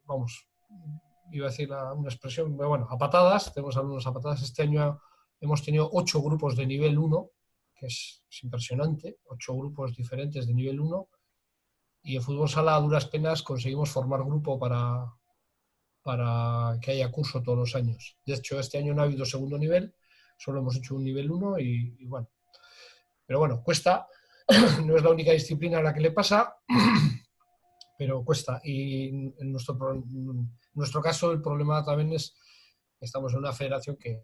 vamos, iba a decir una expresión, pero bueno, a patadas, tenemos alumnos a patadas. Este año hemos tenido 8 grupos de nivel 1, que es impresionante, 8 grupos diferentes de nivel 1, y en fútbol sala a duras penas conseguimos formar grupo para que haya curso todos los años. De hecho, este año no ha habido segundo nivel, solo hemos hecho un nivel 1 y bueno. Pero bueno, cuesta, no es la única disciplina a la que le pasa, pero cuesta. Y en nuestro caso el problema también es que estamos en una federación que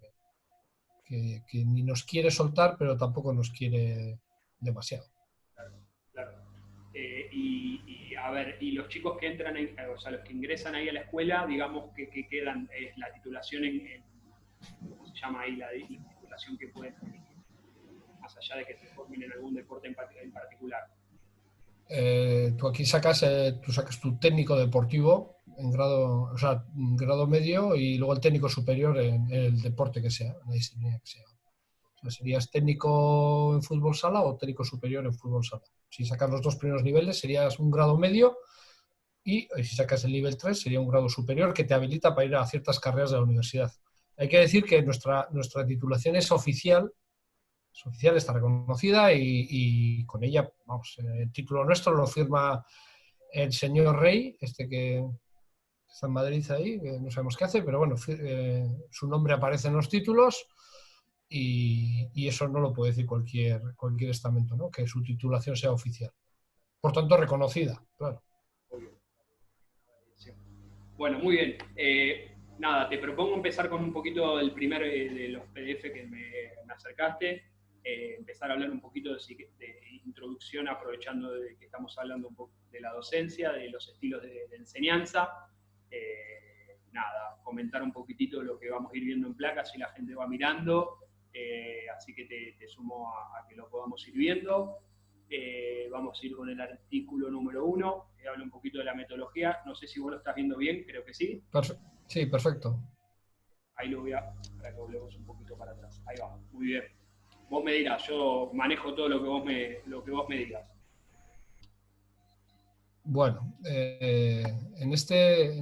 ni nos quiere soltar, pero tampoco nos quiere demasiado. Claro. A ver, y los chicos que entran, o sea, los que ingresan ahí a la escuela, digamos que quedan, la titulación ¿cómo se llama ahí la titulación que pueden tener, más allá de que se formen en algún deporte en particular? Tú aquí tú sacas tu técnico deportivo en grado, o sea, grado medio, y luego el técnico superior en el deporte que sea, en la disciplina que sea. O sea, serías técnico en fútbol sala o técnico superior en fútbol sala. Si sacas los 2 primeros niveles serías un grado medio, y si sacas el nivel 3 sería un grado superior que te habilita para ir a ciertas carreras de la universidad. Hay que decir que nuestra titulación es oficial, está reconocida, y con ella, vamos, el título nuestro lo firma el señor Rey, que está en Madrid ahí, que no sabemos qué hace, pero bueno, su nombre aparece en los títulos, y eso no lo puede decir cualquier estamento, ¿no? Que su titulación sea oficial. Por tanto, reconocida, claro. Bueno, muy bien. Nada, te propongo empezar con un poquito del primer de los PDF que me acercaste. Empezar a hablar un poquito de introducción, aprovechando de que estamos hablando un poco de la docencia, de los estilos de enseñanza. Nada, comentar un poquitito lo que vamos a ir viendo en placas si la gente va mirando. Así que te sumo a que lo podamos ir viendo. Vamos a ir con el artículo número 1, que habla un poquito de la metodología. No sé si vos lo estás viendo bien, creo que sí. Sí, perfecto. Ahí lo voy para que volvemos un poquito para atrás. Ahí va, muy bien. Vos me dirás, yo manejo todo lo que vos me digas. Bueno, en este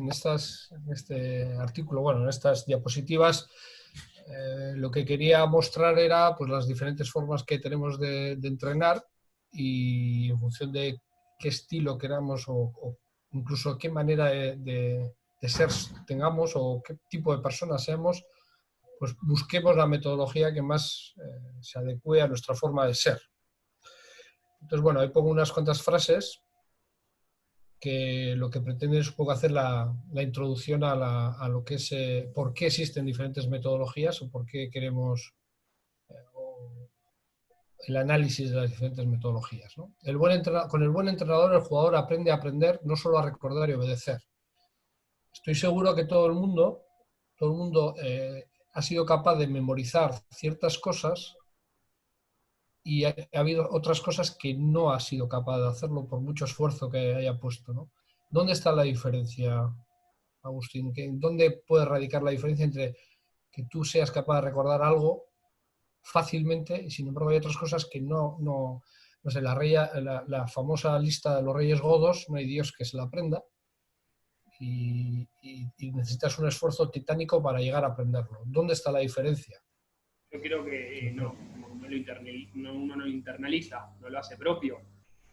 artículo, bueno, en estas diapositivas, lo que quería mostrar era pues las diferentes formas que tenemos de entrenar, y en función de qué estilo queramos o incluso qué manera de ser tengamos o qué tipo de personas seamos, pues busquemos la metodología que más se adecue a nuestra forma de ser. Entonces, bueno, ahí pongo unas cuantas frases que lo que pretende es un poco hacer la introducción a lo que es por qué existen diferentes metodologías o por qué queremos el análisis de las diferentes metodologías, ¿no? Con el buen entrenador el jugador aprende a aprender, no solo a recordar y obedecer. Estoy seguro que todo el mundo ha sido capaz de memorizar ciertas cosas, y ha habido otras cosas que no ha sido capaz de hacerlo por mucho esfuerzo que haya puesto, ¿no? ¿Dónde está la diferencia, Agustín? ¿Dónde puede radicar la diferencia entre que tú seas capaz de recordar algo fácilmente y sin embargo hay otras cosas que no sé, la famosa lista de los reyes godos, no hay Dios que se la aprenda, y necesitas un esfuerzo titánico para llegar a aprenderlo? ¿Dónde está la diferencia? Yo creo que uno no lo internaliza, no lo hace propio.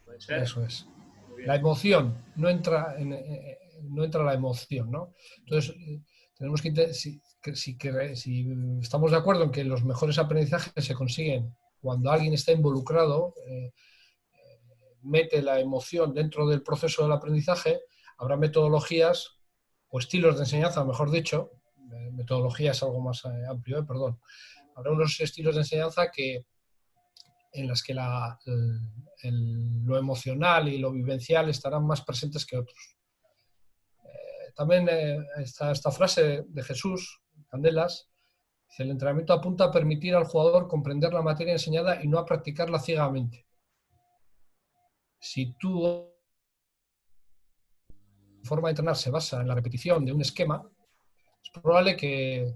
¿Puede ser? Eso es. La emoción, no entra la emoción, ¿no? Entonces, tenemos que, si estamos de acuerdo en que los mejores aprendizajes se consiguen cuando alguien está involucrado, mete la emoción dentro del proceso del aprendizaje, habrá metodologías o estilos de enseñanza, mejor dicho, metodología es algo más amplio, perdón. Habrá unos estilos de enseñanza en las que lo emocional y lo vivencial estarán más presentes que otros. También está esta frase de Jesús, Candelas, dice: el entrenamiento apunta a permitir al jugador comprender la materia enseñada y no a practicarla ciegamente. Si tu forma de entrenar se basa en la repetición de un esquema, es probable que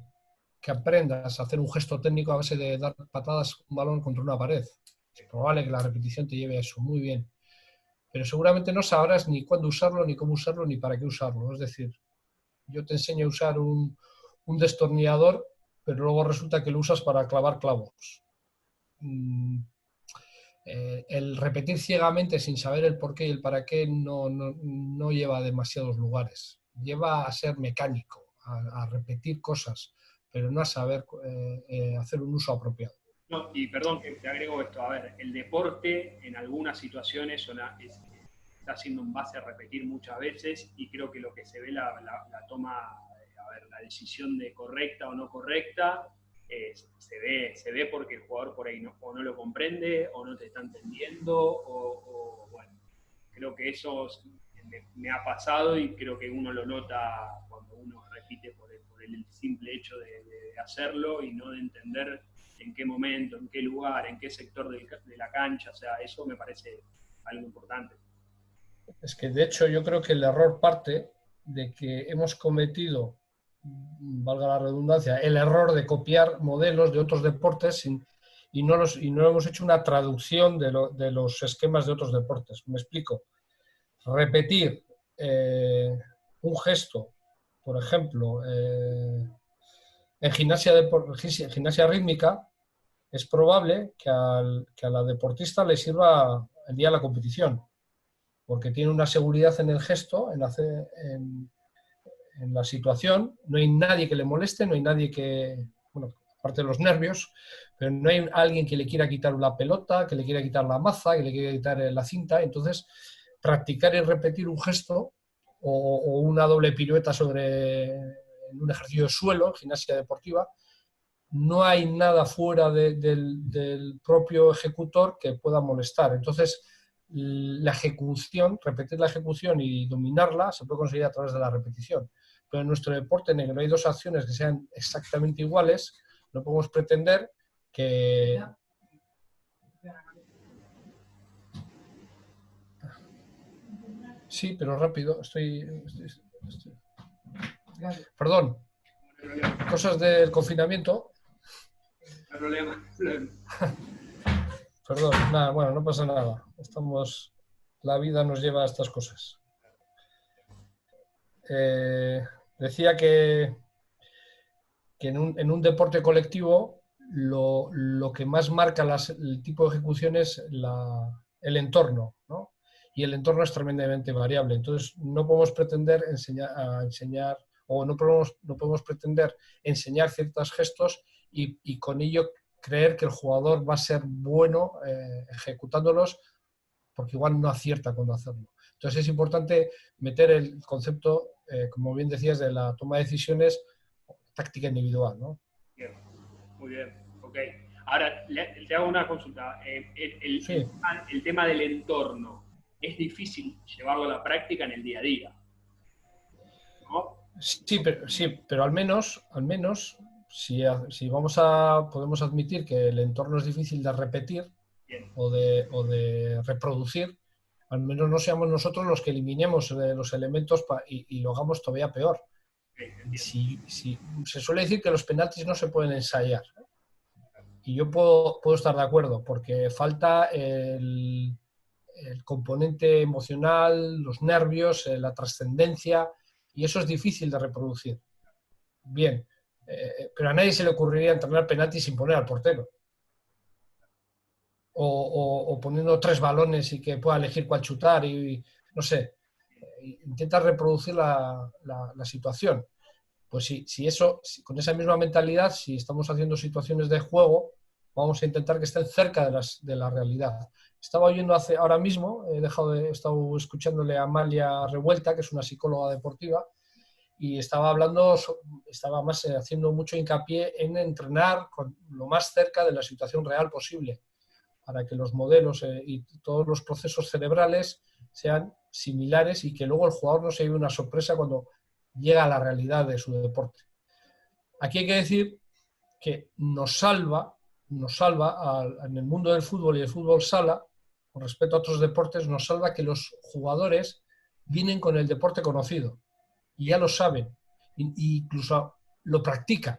aprendas a hacer un gesto técnico a base de dar patadas un balón contra una pared. Es probable que la repetición te lleve a eso. Muy bien. pero seguramente no sabrás ni cuándo usarlo, ni cómo usarlo, ni para qué usarlo. Es decir, yo te enseño a usar un destornillador, pero luego resulta que lo usas para clavar clavos. El repetir ciegamente sin saber el por qué y el para qué no lleva a demasiados lugares. Lleva a ser mecánico, a repetir cosas, pero no a saber hacer un uso apropiado. No, y perdón que te agrego esto, a ver, el deporte en algunas situaciones está siendo en base a repetir muchas veces y creo que lo que se ve la toma, a ver, la decisión de correcta o no correcta, se ve porque el jugador por ahí o no lo comprende o no te está entendiendo o bueno, creo que eso me ha pasado y creo que uno lo nota cuando uno repite por el simple hecho de hacerlo y no de entender en qué momento, en qué lugar, en qué sector de la cancha, o sea, eso me parece algo importante. Es que de hecho yo creo que el error parte de que hemos cometido, valga la redundancia, el error de copiar modelos de otros deportes y no hemos hecho una traducción de los esquemas de otros deportes. Me explico. Repetir un gesto, por ejemplo, en gimnasia rítmica, es probable que a la deportista le sirva el día de la competición, porque tiene una seguridad en el gesto, en la situación, no hay nadie que le moleste, no hay nadie que, bueno, aparte de los nervios, pero no hay alguien que le quiera quitar la pelota, que le quiera quitar la maza, que le quiera quitar la cinta. Entonces, practicar y repetir un gesto o una doble pirueta en un ejercicio de suelo, gimnasia deportiva, no hay nada fuera del propio ejecutor que pueda molestar. Entonces, la ejecución, repetir la ejecución y dominarla se puede conseguir a través de la repetición. Pero en nuestro deporte, en el que no hay dos acciones que sean exactamente iguales, no podemos pretender que... Sí, pero rápido, Perdón, cosas del confinamiento. No hay problema. Perdón, nada, bueno, no pasa nada. La vida nos lleva a estas cosas. Decía que en un deporte colectivo lo que más marca el tipo de ejecución es el entorno, ¿no? Y el entorno es tremendamente variable. Entonces, no podemos pretender enseñar o no podemos pretender enseñar ciertos gestos y con ello creer que el jugador va a ser bueno ejecutándolos, porque igual no acierta cuando hacerlo. Entonces es importante meter el concepto, como bien decías, de la toma de decisiones, táctica individual, ¿no? Bien, muy bien, ok. Ahora, te hago una consulta. Sí. El tema del entorno, es difícil llevarlo a la práctica en el día a día, ¿no? Sí, pero al menos si podemos admitir que el entorno es difícil de repetir o de reproducir, al menos no seamos nosotros los que eliminemos los elementos y lo hagamos todavía peor. Se suele decir que los penaltis no se pueden ensayar. Y yo puedo estar de acuerdo, porque falta el componente emocional, los nervios, la trascendencia, y eso es difícil de reproducir. Bien, pero a nadie se le ocurriría entrenar penaltis sin poner al portero. O poniendo 3 balones y que pueda elegir cuál chutar y no sé, intenta reproducir la situación. Pues con esa misma mentalidad, si estamos haciendo situaciones de juego, vamos a intentar que estén cerca de la realidad. Estaba oyendo ahora mismo, he estado escuchándole a Amalia Revuelta, que es una psicóloga deportiva, y estaba más haciendo mucho hincapié en entrenar lo más cerca de la situación real posible, para que los modelos y todos los procesos cerebrales sean similares y que luego el jugador no se lleve una sorpresa cuando llega a la realidad de su deporte. Aquí hay que decir que nos salva en el mundo del fútbol y el fútbol sala, con respecto a otros deportes, nos salva que los jugadores vienen con el deporte conocido y ya lo saben, e incluso lo practican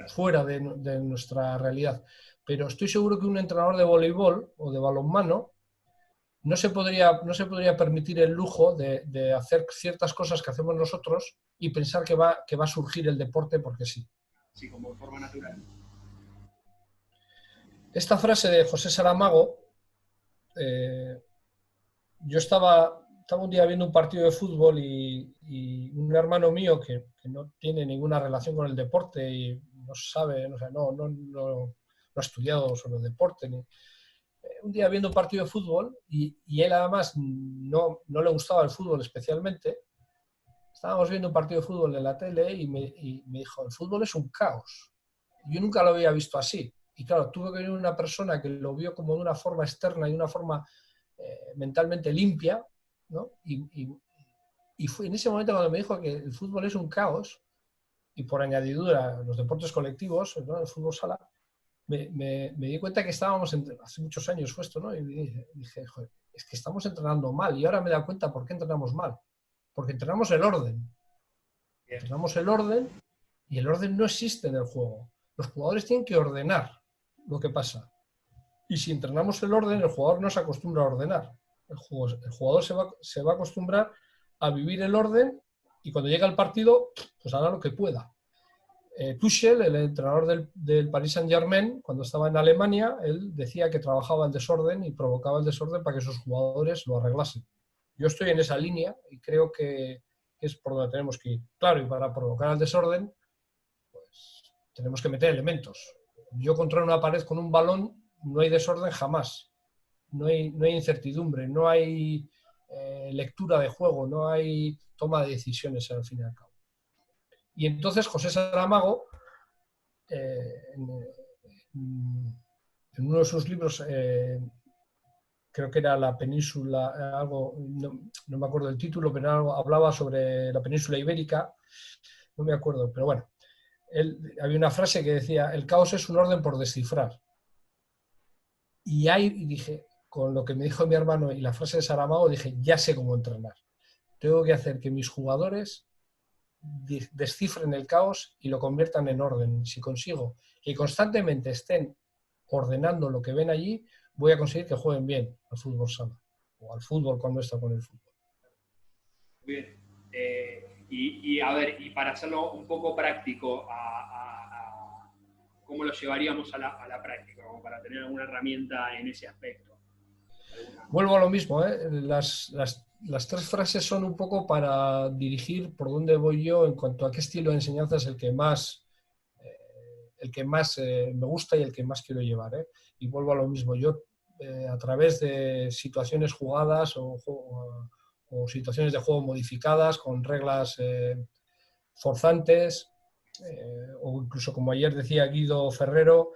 fuera de nuestra realidad. Pero estoy seguro que un entrenador de voleibol o de balonmano no se podría permitir el lujo de hacer ciertas cosas que hacemos nosotros y pensar que va a surgir el deporte porque sí. Sí, como de forma natural. Esta frase de José Saramago, yo estaba un día viendo un partido de fútbol y un hermano mío que no tiene ninguna relación con el deporte y no sabe, o sea, no ha estudiado sobre el deporte, un día viendo un partido de fútbol y él además no le gustaba el fútbol especialmente. Estábamos viendo un partido de fútbol en la tele y me dijo, el fútbol es un caos. Yo nunca lo había visto así. Y claro, tuve que venir una persona que lo vio como de una forma externa y de una forma mentalmente limpia, ¿no? Y fue en ese momento cuando me dijo que el fútbol es un caos, y por añadidura los deportes colectivos, ¿no? El fútbol sala, me di cuenta que estábamos, hace muchos años fue esto, ¿no? Y dije, joder, es que estamos entrenando mal. Y ahora me he dado cuenta por qué entrenamos mal. Porque entrenamos el orden. Entrenamos el orden y el orden no existe en el juego. Los jugadores tienen que ordenar lo que pasa. Y si entrenamos el orden, el jugador no se acostumbra a ordenar. El jugador se va a acostumbrar a vivir el orden y cuando llega el partido, pues hará lo que pueda. Tuchel, el entrenador del Paris Saint-Germain, cuando estaba en Alemania, él decía que trabajaba el desorden y provocaba el desorden para que sus jugadores lo arreglasen. Yo estoy en esa línea y creo que es por donde tenemos que ir. Claro, y para provocar el desorden, pues tenemos que meter elementos. Yo contra una pared con un balón no hay desorden jamás. No hay incertidumbre, no hay lectura de juego, no hay toma de decisiones al fin y al cabo. Y entonces José Saramago, en uno de sus libros, creo que era La península, algo, no me acuerdo del título, pero hablaba sobre la península ibérica, no me acuerdo, pero bueno, había una frase que decía, el caos es un orden por descifrar. Y ahí dije, con lo que me dijo mi hermano y la frase de Saramago, dije, ya sé cómo entrenar. Tengo que hacer que mis jugadores descifren el caos y lo conviertan en orden. Si consigo que constantemente estén ordenando lo que ven allí, voy a conseguir que jueguen bien al fútbol sala o al fútbol cuando está con el fútbol. Muy bien. Y a ver, y para hacerlo un poco práctico, ¿cómo lo llevaríamos a la práctica? Como para tener alguna herramienta en ese aspecto. Vuelvo a lo mismo, ¿eh? Las tres frases son un poco para dirigir por dónde voy yo en cuanto a qué estilo de enseñanza es el que más me gusta y el que más quiero llevar, ¿eh? Y vuelvo a lo mismo, yo a través de situaciones jugadas o situaciones de juego modificadas con reglas forzantes, o incluso como ayer decía Guido Ferrero,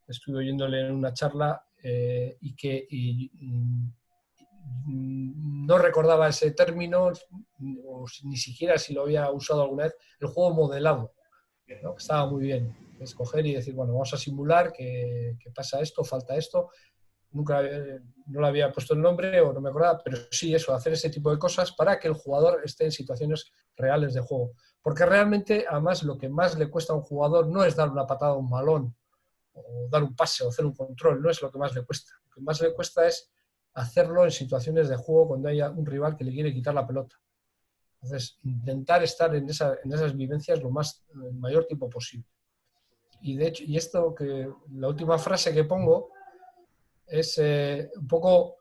estuve oyéndole en una charla y no recordaba ese término, o ni siquiera si lo había usado alguna vez, el juego modelado, ¿no? Que estaba muy bien. Escoger y decir, bueno, vamos a simular que pasa esto, falta esto. Nunca no le había puesto el nombre o no me acordaba, pero sí eso, hacer ese tipo de cosas para que el jugador esté en situaciones reales de juego. Porque realmente, además, lo que más le cuesta a un jugador no es dar una patada a un balón o dar un pase o hacer un control, no es lo que más le cuesta. Lo que más le cuesta es hacerlo en situaciones de juego cuando haya un rival que le quiere quitar la pelota. Entonces, intentar estar en esas vivencias el mayor tiempo posible. Y de hecho, la última frase que pongo es un poco...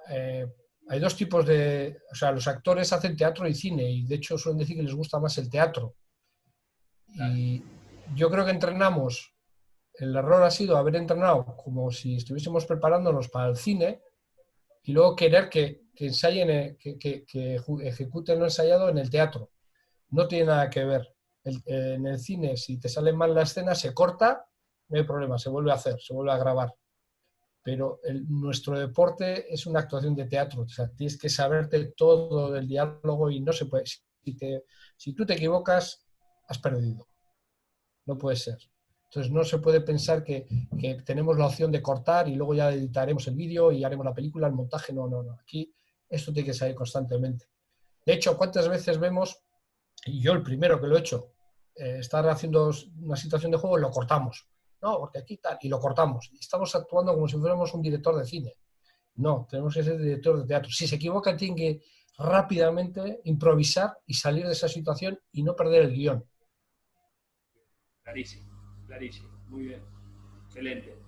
hay dos tipos o sea, los actores hacen teatro y cine y de hecho suelen decir que les gusta más el teatro. Y yo creo que entrenamos, el error ha sido haber entrenado como si estuviésemos preparándonos para el cine y luego querer que ensayen, que ejecuten lo ensayado en el teatro. No tiene nada que ver. En el cine, si te sale mal la escena, se corta, no hay problema, se vuelve a hacer, se vuelve a grabar. Pero nuestro deporte es una actuación de teatro. O sea, tienes que saberte todo del diálogo y no se puede. Si tú te equivocas, has perdido. No puede ser. Entonces no se puede pensar que tenemos la opción de cortar y luego ya editaremos el vídeo y haremos la película, el montaje. No. Aquí esto tiene que salir constantemente. De hecho, ¿cuántas veces vemos, y yo el primero que lo he hecho, estar haciendo una situación de juego y lo cortamos? No, porque aquí tal, y lo cortamos. Y estamos actuando como si fuéramos un director de cine. No, tenemos que ser director de teatro. Si se equivoca, tiene que rápidamente improvisar y salir de esa situación y no perder el guión. Clarísimo, clarísimo. Muy bien. Excelente.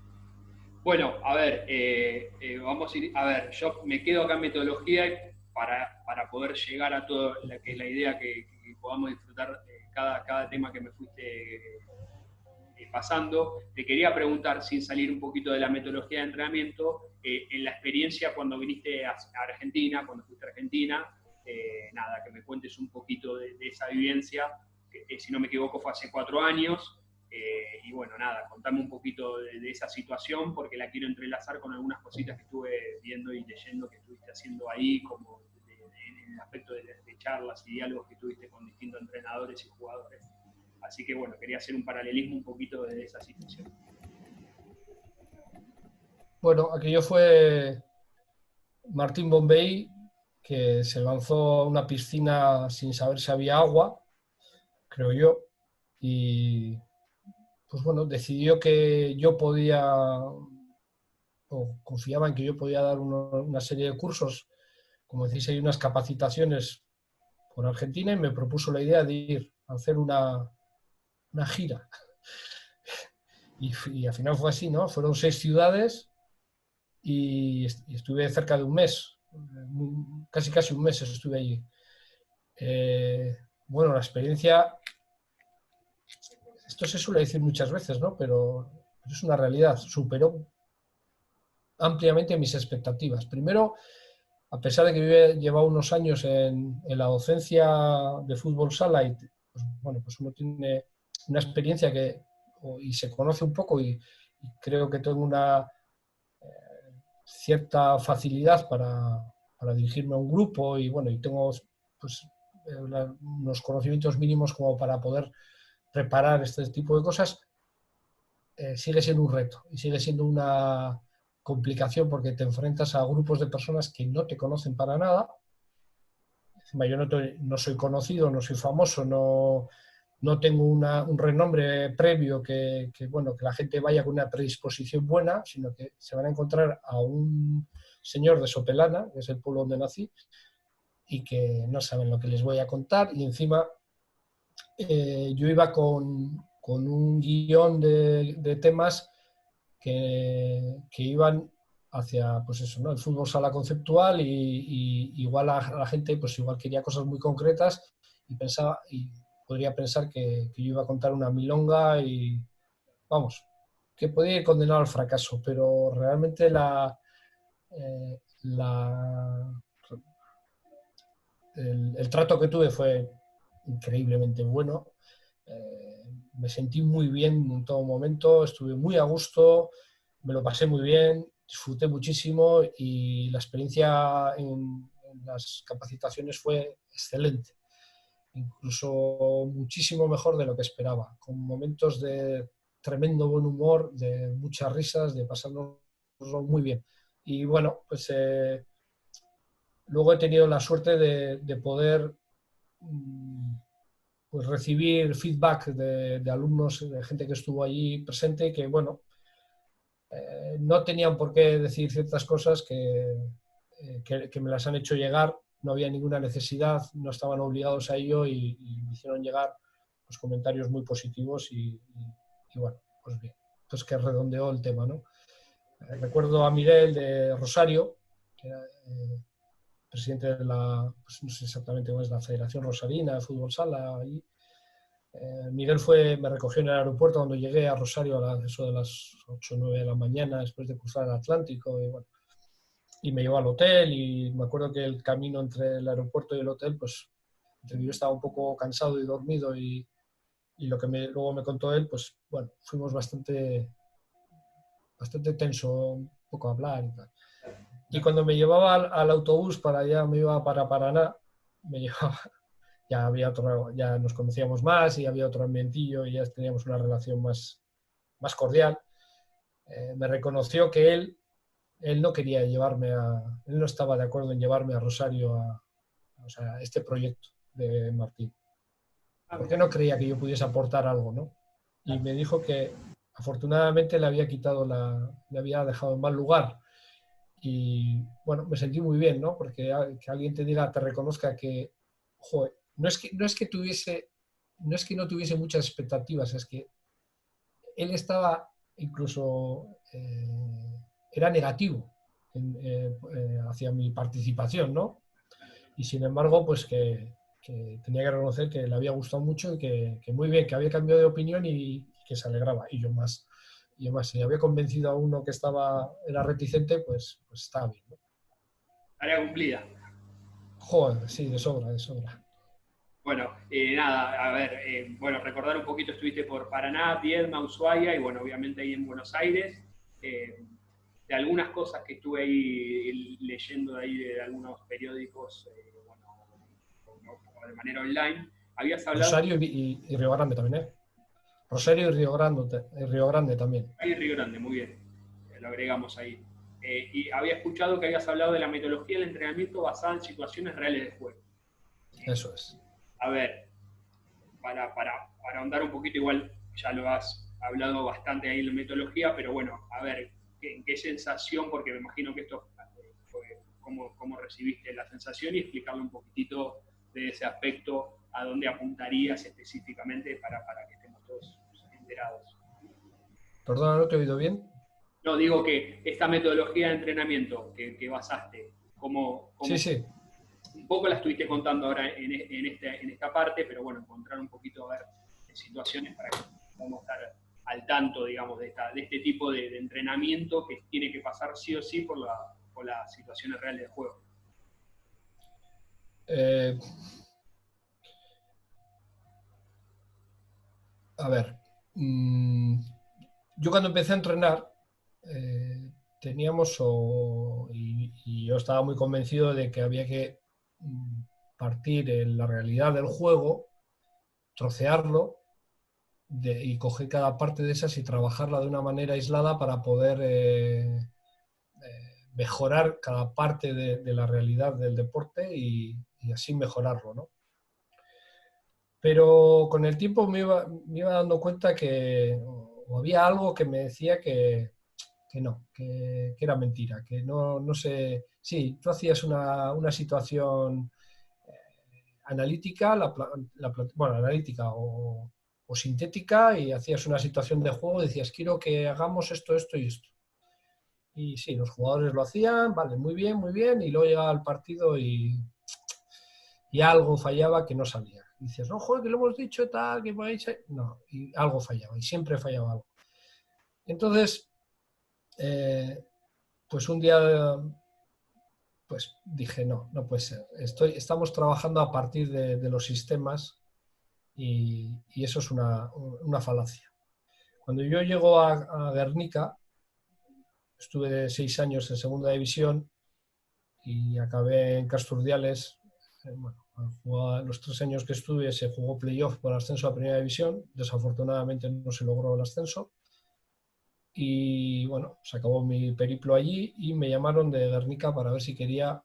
Bueno, a ver, vamos a ir, a ver, yo me quedo acá en metodología para poder llegar a toda la que es la idea que podamos disfrutar cada tema que me fuiste pasando. Te quería preguntar, sin salir un poquito de la metodología de entrenamiento, en la experiencia cuando viniste a Argentina, cuando fuiste a Argentina, nada, que me cuentes un poquito de esa vivencia, que si no me equivoco fue hace 4 años, y bueno, nada, contame un poquito de esa situación, porque la quiero entrelazar con algunas cositas que estuve viendo y leyendo que estuviste haciendo ahí, como en el aspecto de charlas y diálogos que tuviste con distintos entrenadores y jugadores. Así que bueno, quería hacer un paralelismo un poquito de esa situación. Bueno, aquello fue Martín Bombay, que se lanzó a una piscina sin saber si había agua, creo yo, y pues bueno, decidió que yo podía, o confiaba en que yo podía dar una serie de cursos, como decís, hay unas capacitaciones por Argentina, y me propuso la idea de ir a hacer una gira. Y al final fue así, ¿no? Fueron 6 ciudades y estuve cerca de un mes, casi un mes estuve allí. Bueno, la experiencia, esto se suele decir muchas veces, ¿no? Pero es una realidad, superó ampliamente mis expectativas. Primero, a pesar de que yo llevaba unos años en la docencia de fútbol sala, y pues, bueno, pues uno tiene una experiencia y se conoce un poco, y creo que tengo una cierta facilidad para dirigirme a un grupo, y bueno, y tengo pues unos conocimientos mínimos como para poder preparar este tipo de cosas. Sigue siendo un reto y sigue siendo una complicación, porque te enfrentas a grupos de personas que no te conocen para nada. Encima yo no soy conocido, no soy famoso, no tengo un renombre previo bueno, que la gente vaya con una predisposición buena, sino que se van a encontrar a un señor de Sopelana, que es el pueblo donde nací, y que no saben lo que les voy a contar. Y encima yo iba con un guión de temas que iban hacia, pues eso, ¿no? El fútbol sala conceptual, y igual a la gente pues igual quería cosas muy concretas, y podría pensar que yo iba a contar una milonga, y vamos, que podía ir condenado al fracaso, pero realmente eh, la, el trato que tuve fue increíblemente bueno. Me sentí muy bien en todo momento, estuve muy a gusto, me lo pasé muy bien, disfruté muchísimo, y la experiencia en las capacitaciones fue excelente, incluso muchísimo mejor de lo que esperaba, con momentos de tremendo buen humor, de muchas risas, de pasarnos muy bien. Y bueno, pues luego he tenido la suerte de poder pues recibir feedback de alumnos, de gente que estuvo allí presente, que bueno, no tenían por qué decir ciertas cosas que me las han hecho llegar, no había ninguna necesidad, no estaban obligados a ello, y me hicieron llegar pues, comentarios muy positivos, y bueno, pues bien, pues que redondeó el tema, ¿no? Recuerdo a Miguel de Rosario, que era presidente de pues no sé exactamente cómo es, la Federación Rosarina de Fútbol Sala, allí. Miguel me recogió en el aeropuerto cuando llegué a Rosario eso de las 8 o 9 de la mañana, después de cruzar el Atlántico, y, bueno, y me llevó al hotel, y me acuerdo que el camino entre el aeropuerto y el hotel, pues entre que yo estaba un poco cansado y dormido, y lo que luego me contó él, pues bueno, fuimos bastante tenso, un poco a hablar y tal. Y cuando me llevaba al autobús para allá, me iba para Paraná, me llevaba, ya nos conocíamos más, y había otro ambientillo, y ya teníamos una relación más cordial. Me reconoció que él no quería él no estaba de acuerdo en llevarme a Rosario o sea, este proyecto de Martín, porque no creía que yo pudiese aportar algo, ¿no? Y me dijo que afortunadamente le había dejado en mal lugar, Y bueno, me sentí muy bien, ¿no? Porque que alguien te diga, te reconozca que, joder, no es que no tuviese muchas expectativas, es que él estaba incluso, era negativo hacia mi participación, ¿no? Y sin embargo, pues que tenía que reconocer que le había gustado mucho y que muy bien, que había cambiado de opinión y que se alegraba. Y yo más. Y además, si había convencido a uno que era reticente, pues estaba bien, ¿no? Tarea cumplida. Joder, sí, de sobra, de sobra. Bueno, nada, a ver, bueno, recordar un poquito, estuviste por Paraná, Viedma, Ushuaia y bueno, obviamente ahí en Buenos Aires. De algunas cosas que estuve ahí leyendo de ahí de algunos periódicos, bueno, o de manera online, habías hablado, Rosario y Río Grande también, ¿eh? Rosario y Río Grande también. ahí en Río Grande, muy bien, lo agregamos ahí. Y había escuchado que habías hablado de la metodología del entrenamiento basada en situaciones reales de juego. Eso es. A ver, para ahondar un poquito, igual ya lo has hablado bastante ahí en la metodología, pero bueno, a ver, ¿qué sensación? Porque me imagino que esto fue cómo recibiste la sensación y explicarle un poquitito de ese aspecto, a dónde apuntarías específicamente para que estemos todos enterados. Perdona, ¿no te he oído bien? No, digo que esta metodología de entrenamiento que basaste, Sí, cómo sí. un poco la estuviste contando ahora en esta parte, pero bueno, encontrar un poquito a ver situaciones para que podamos estar al tanto, digamos, de este tipo de entrenamiento que tiene que pasar sí o sí por las situaciones reales del juego. Eh, a ver, yo cuando empecé a entrenar, teníamos, y yo estaba muy convencido de que había que partir en la realidad del juego, trocearlo y coger cada parte de esas y trabajarla de una manera aislada para poder mejorar cada parte de la realidad del deporte y así mejorarlo, ¿no? Pero con el tiempo me iba dando cuenta que o había algo que me decía que no, que era mentira, que no sé. Sí, tú hacías una situación analítica, bueno, analítica o sintética, y hacías una situación de juego y decías, quiero que hagamos esto, esto y esto. Y sí, los jugadores lo hacían, vale, muy bien, y luego llegaba el partido y algo fallaba que no salía. Y dices, no, joder, que lo hemos dicho tal, que vais a... No, y algo fallaba, y siempre fallaba algo. Entonces, eh, pues un día pues dije, no puede ser. Estamos trabajando a partir de los sistemas y eso es una falacia. Cuando yo llego a Guernica, estuve 6 años en segunda división y acabé en Casturdiales. Bueno, los 3 años que estuve se jugó playoff por ascenso a primera división. Desafortunadamente no se logró el ascenso. Y bueno, se acabó mi periplo allí y me llamaron de Guernica para ver si quería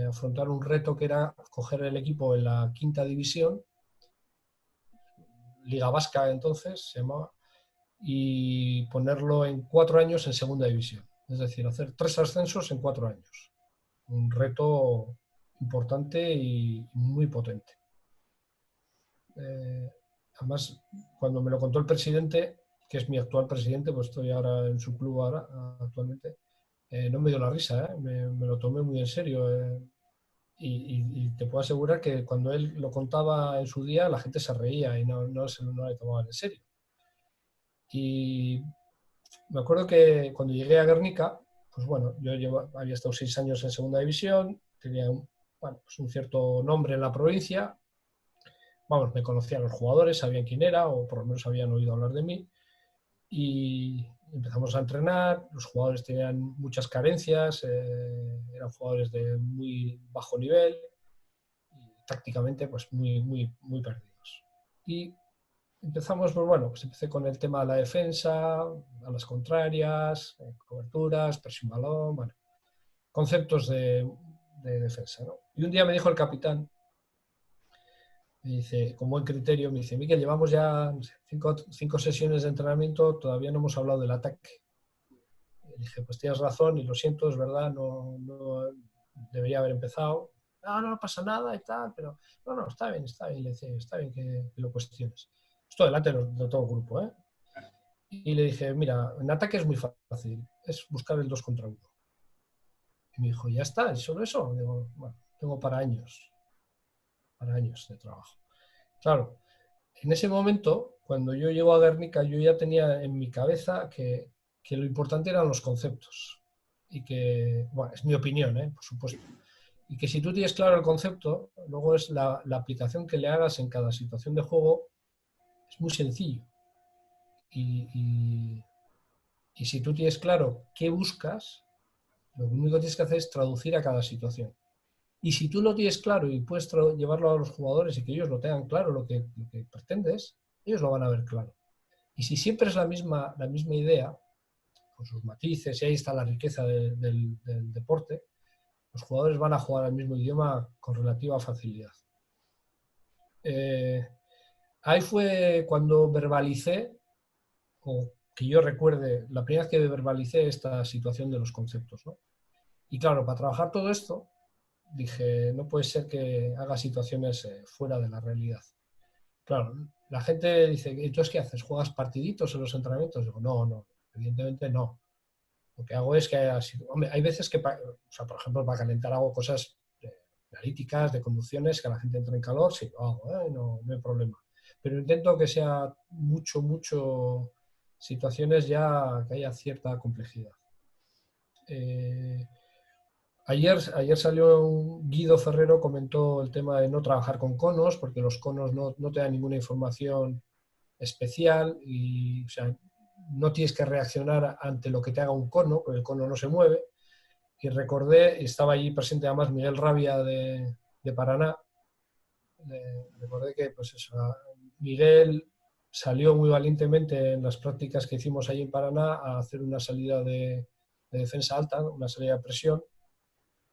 afrontar un reto que era coger el equipo en la quinta división, Liga Vasca entonces se llamaba, y ponerlo en 4 años en segunda división. Es decir, hacer 3 ascensos en 4 años. Un reto importante y muy potente. Además, cuando me lo contó el presidente, que es mi actual presidente, pues estoy ahora en su club ahora, actualmente, no me dio la risa, me lo tomé muy en serio. Y te puedo asegurar que cuando él lo contaba en su día, la gente se reía y no le tomaban en serio. Y me acuerdo que cuando llegué a Guernica, pues bueno, había estado 6 años en segunda división, tenía bueno, pues un cierto nombre en la provincia. Vamos, me conocían los jugadores, sabían quién era, o por lo menos habían oído hablar de mí. Y empezamos a entrenar, los jugadores tenían muchas carencias, eran jugadores de muy bajo nivel, y tácticamente pues muy perdidos. Y empezamos, pues bueno, pues empecé con el tema de la defensa, a las contrarias, coberturas, presión balón, bueno, conceptos de defensa, ¿no? Y un día me dijo el capitán, me dice, con buen criterio, me dice, Miquel, llevamos ya no sé, cinco sesiones de entrenamiento, todavía no hemos hablado del ataque. Le dije, pues tienes razón y lo siento, es verdad, no debería haber empezado. No pasa nada y tal, pero no, está bien, le decía, está bien que lo cuestiones. Esto delante de todo el grupo, ¿eh? Y le dije, mira, en ataque es muy fácil, es buscar el 2 contra 1. Y me dijo, ya está, ¿es solo eso? Digo, bueno, tengo para años de trabajo. Claro, en ese momento, cuando yo llego a Guernica, yo ya tenía en mi cabeza que lo importante eran los conceptos. Y que, bueno, es mi opinión, por supuesto. Y que si tú tienes claro el concepto, luego es la aplicación que le hagas en cada situación de juego, es muy sencillo. Y si tú tienes claro qué buscas, lo único que tienes que hacer es traducir a cada situación. Y si tú lo tienes claro y puedes llevarlo a los jugadores y que ellos lo tengan claro lo que pretendes, ellos lo van a ver claro. Y si siempre es la misma idea, con sus matices, y ahí está la riqueza del deporte, los jugadores van a jugar al mismo idioma con relativa facilidad. Ahí fue cuando verbalicé, o que yo recuerde, la primera vez que verbalicé esta situación de los conceptos, ¿no? Y claro, para trabajar todo esto, dije, no puede ser que haga situaciones fuera de la realidad. Claro, la gente dice, ¿entonces qué haces? ¿Juegas partiditos en los entrenamientos? Digo, no, evidentemente no. Lo que hago es que, hombre, hay veces que, o sea, por ejemplo, para calentar hago cosas analíticas, de conducciones, que la gente entre en calor, sí, lo hago, no hay problema. Pero intento que sea mucho situaciones ya que haya cierta complejidad. Ayer salió Guido Ferrero, comentó el tema de no trabajar con conos, porque los conos no te dan ninguna información especial y, o sea, no tienes que reaccionar ante lo que te haga un cono, porque el cono no se mueve. Y recordé, estaba allí presente además Miguel Rabia de Paraná, recordé que pues eso, Miguel salió muy valientemente en las prácticas que hicimos allí en Paraná a hacer una salida de defensa alta, una salida de presión,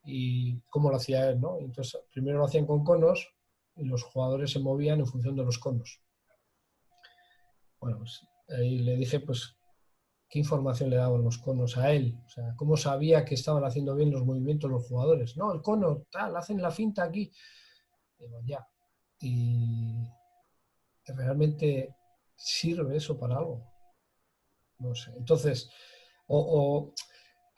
y cómo lo hacía él, ¿no? Entonces, primero lo hacían con conos y los jugadores se movían en función de los conos. Bueno, pues ahí le dije, pues, ¿qué información le daban los conos a él? O sea, ¿cómo sabía que estaban haciendo bien los movimientos los jugadores? No, el cono, tal, hacen la finta aquí. Digo, ya. ¿Y realmente sirve eso para algo? No sé. Entonces,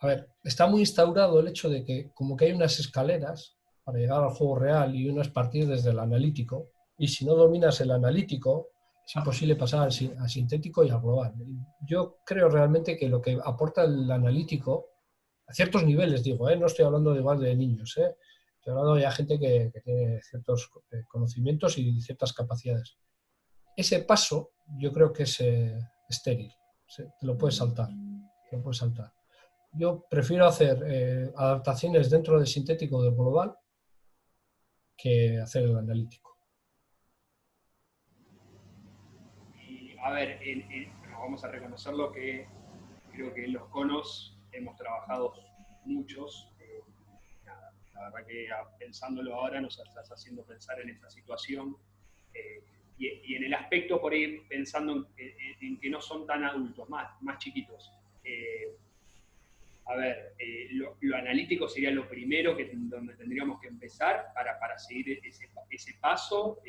a ver, está muy instaurado el hecho de que como que hay unas escaleras para llegar al juego real y unas partir desde el analítico, y si no dominas el analítico, es imposible pasar al sintético y al global. Yo creo realmente que lo que aporta el analítico, a ciertos niveles digo, no estoy hablando de igual de niños, estoy hablando de gente que tiene ciertos conocimientos y ciertas capacidades. Ese paso yo creo que es estéril, te lo puedes saltar, Yo prefiero hacer adaptaciones dentro del sintético o del global que hacer el analítico. Y a ver, vamos a reconocerlo que creo que en los conos hemos trabajado muchos. La verdad que pensándolo ahora nos estás haciendo pensar en esta situación. Y en el aspecto por ahí pensando en que no son tan adultos, más chiquitos. A ver, lo analítico sería lo primero donde tendríamos que empezar para seguir ese paso,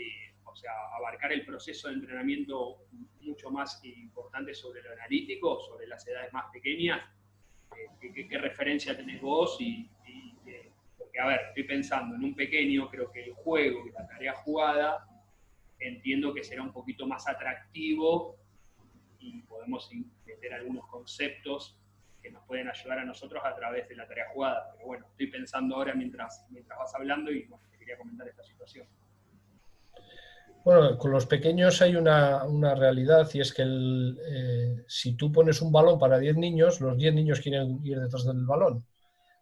o sea, abarcar el proceso de entrenamiento mucho más importante sobre lo analítico, sobre las edades más pequeñas. ¿Qué referencia tenés vos? Porque, a ver, estoy pensando en un pequeño, creo que el juego y la tarea jugada, entiendo que será un poquito más atractivo y podemos meter algunos conceptos que nos pueden ayudar a nosotros a través de la tarea jugada. Pero bueno, estoy pensando ahora mientras vas hablando y bueno, te quería comentar esta situación. Bueno, con los pequeños hay una realidad y es que si tú pones un balón para 10 niños, los 10 niños quieren ir detrás del balón,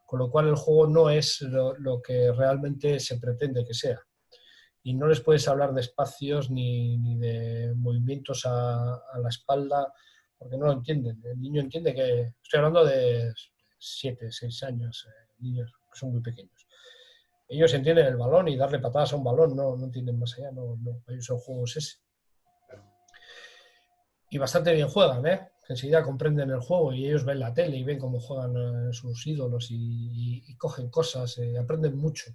con lo cual el juego no es lo que realmente se pretende que sea. Y no les puedes hablar de espacios ni de movimientos a la espalda, porque no lo entienden. El niño entiende que... Estoy hablando de 7, 6 años, niños que son muy pequeños. Ellos entienden el balón y darle patadas a un balón, no entienden más allá, ellos el juego es ese. Y bastante bien juegan, que enseguida comprenden el juego y ellos ven la tele y ven cómo juegan sus ídolos y cogen cosas, aprenden mucho.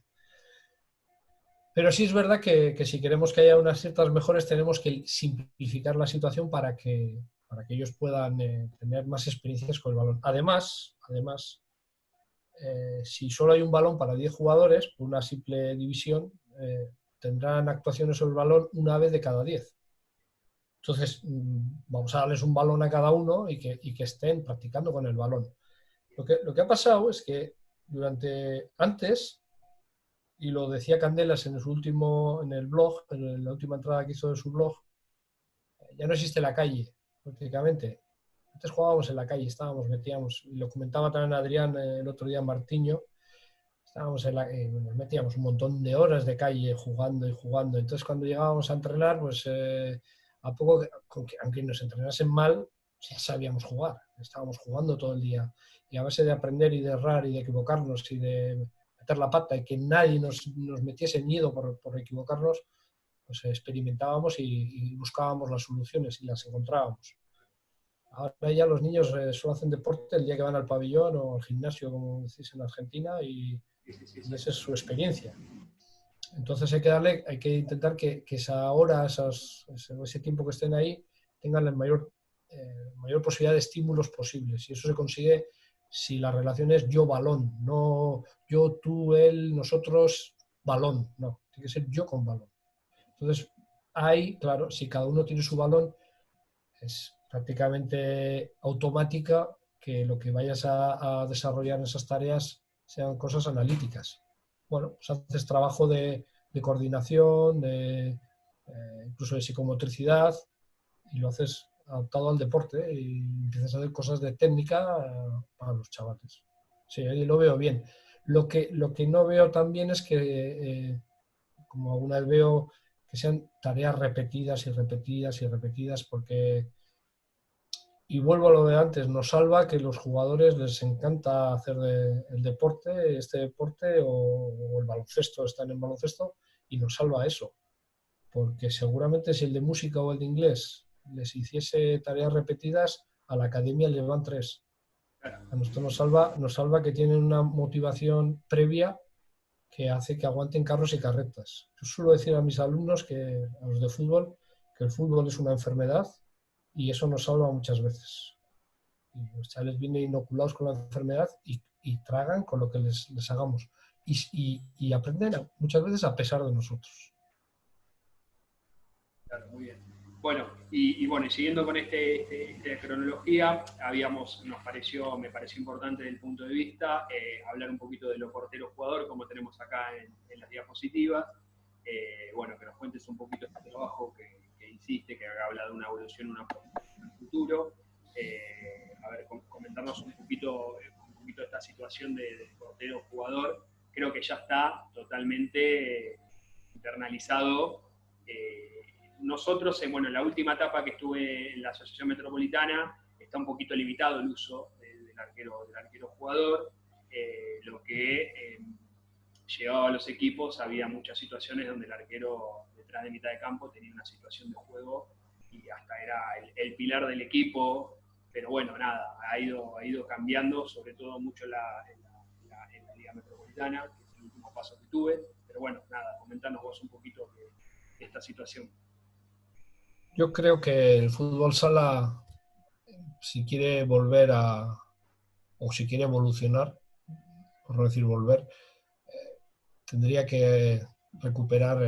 Pero sí es verdad que si queremos que haya unas ciertas mejores, tenemos que simplificar la situación para que ellos puedan tener más experiencias con el balón. Además, si solo hay un balón para 10 jugadores, por una simple división, tendrán actuaciones sobre el balón una vez de cada 10. Entonces, vamos a darles un balón a cada uno y que estén practicando con el balón. Lo que ha pasado es que antes, y lo decía Candelas en el blog, en la última entrada que hizo de su blog, ya no existe la calle, prácticamente. Antes jugábamos en la calle, metíamos, y lo comentaba también Adrián el otro día en Martiño, nos metíamos un montón de horas de calle jugando y jugando. Entonces cuando llegábamos a entrenar, pues a poco, aunque nos entrenasen mal, ya sabíamos jugar, estábamos jugando todo el día. Y a base de aprender y de errar y de equivocarnos y de meter la pata y que nadie nos metiese miedo por equivocarnos, pues experimentábamos y buscábamos las soluciones y las encontrábamos. Ahora ya los niños solo hacen deporte el día que van al pabellón o al gimnasio, como decís en Argentina, y esa es su experiencia. Entonces hay que intentar que esa hora, ese tiempo que estén ahí, tengan la mayor posibilidad de estímulos posibles. Y eso se consigue si la relación es yo-balón, no yo, tú, él, nosotros, balón. No, tiene que ser yo con balón. Entonces, claro, si cada uno tiene su balón, es prácticamente automática que lo que vayas a desarrollar en esas tareas sean cosas analíticas. Bueno, pues haces trabajo de coordinación, incluso de psicomotricidad, y lo haces adaptado al deporte y empiezas a hacer cosas de técnica para los chavales. Sí, ahí lo veo bien. Lo que no veo también es que, como alguna vez veo, que sean tareas repetidas y repetidas y repetidas, porque, y vuelvo a lo de antes, nos salva que los jugadores les encanta hacer este deporte o el baloncesto, están en baloncesto, y nos salva eso. Porque seguramente si el de música o el de inglés les hiciese tareas repetidas, a la academia les van 3. A nosotros nos salva que tienen una motivación previa que hace que aguanten carros y carretas. Yo suelo decir a mis alumnos, a los de fútbol, que el fútbol es una enfermedad y eso nos salva muchas veces. Y los chavales vienen inoculados con la enfermedad y tragan con lo que les hagamos. Y aprenden muchas veces a pesar de nosotros. Claro, muy bien. Bueno, y siguiendo con esta cronología, me pareció importante desde el punto de vista hablar un poquito de los porteros-jugador, como tenemos acá en las diapositivas. Que nos cuentes un poquito este trabajo que hiciste, que habla de una evolución, en un futuro. Comentarnos un poquito esta situación de portero-jugador. Creo que ya está totalmente internalizado. Nosotros, en la última etapa que estuve en la Asociación Metropolitana, está un poquito limitado el uso del arquero jugador, lo que llegaba a los equipos, había muchas situaciones donde el arquero detrás de mitad de campo tenía una situación de juego y hasta era el pilar del equipo, pero bueno, nada, ha ido cambiando, sobre todo mucho en la Liga Metropolitana, que es el último paso que tuve, pero bueno, nada, comentanos vos un poquito de esta situación. Yo creo que el fútbol sala, si quiere volver o si quiere evolucionar, por no decir volver, tendría que recuperar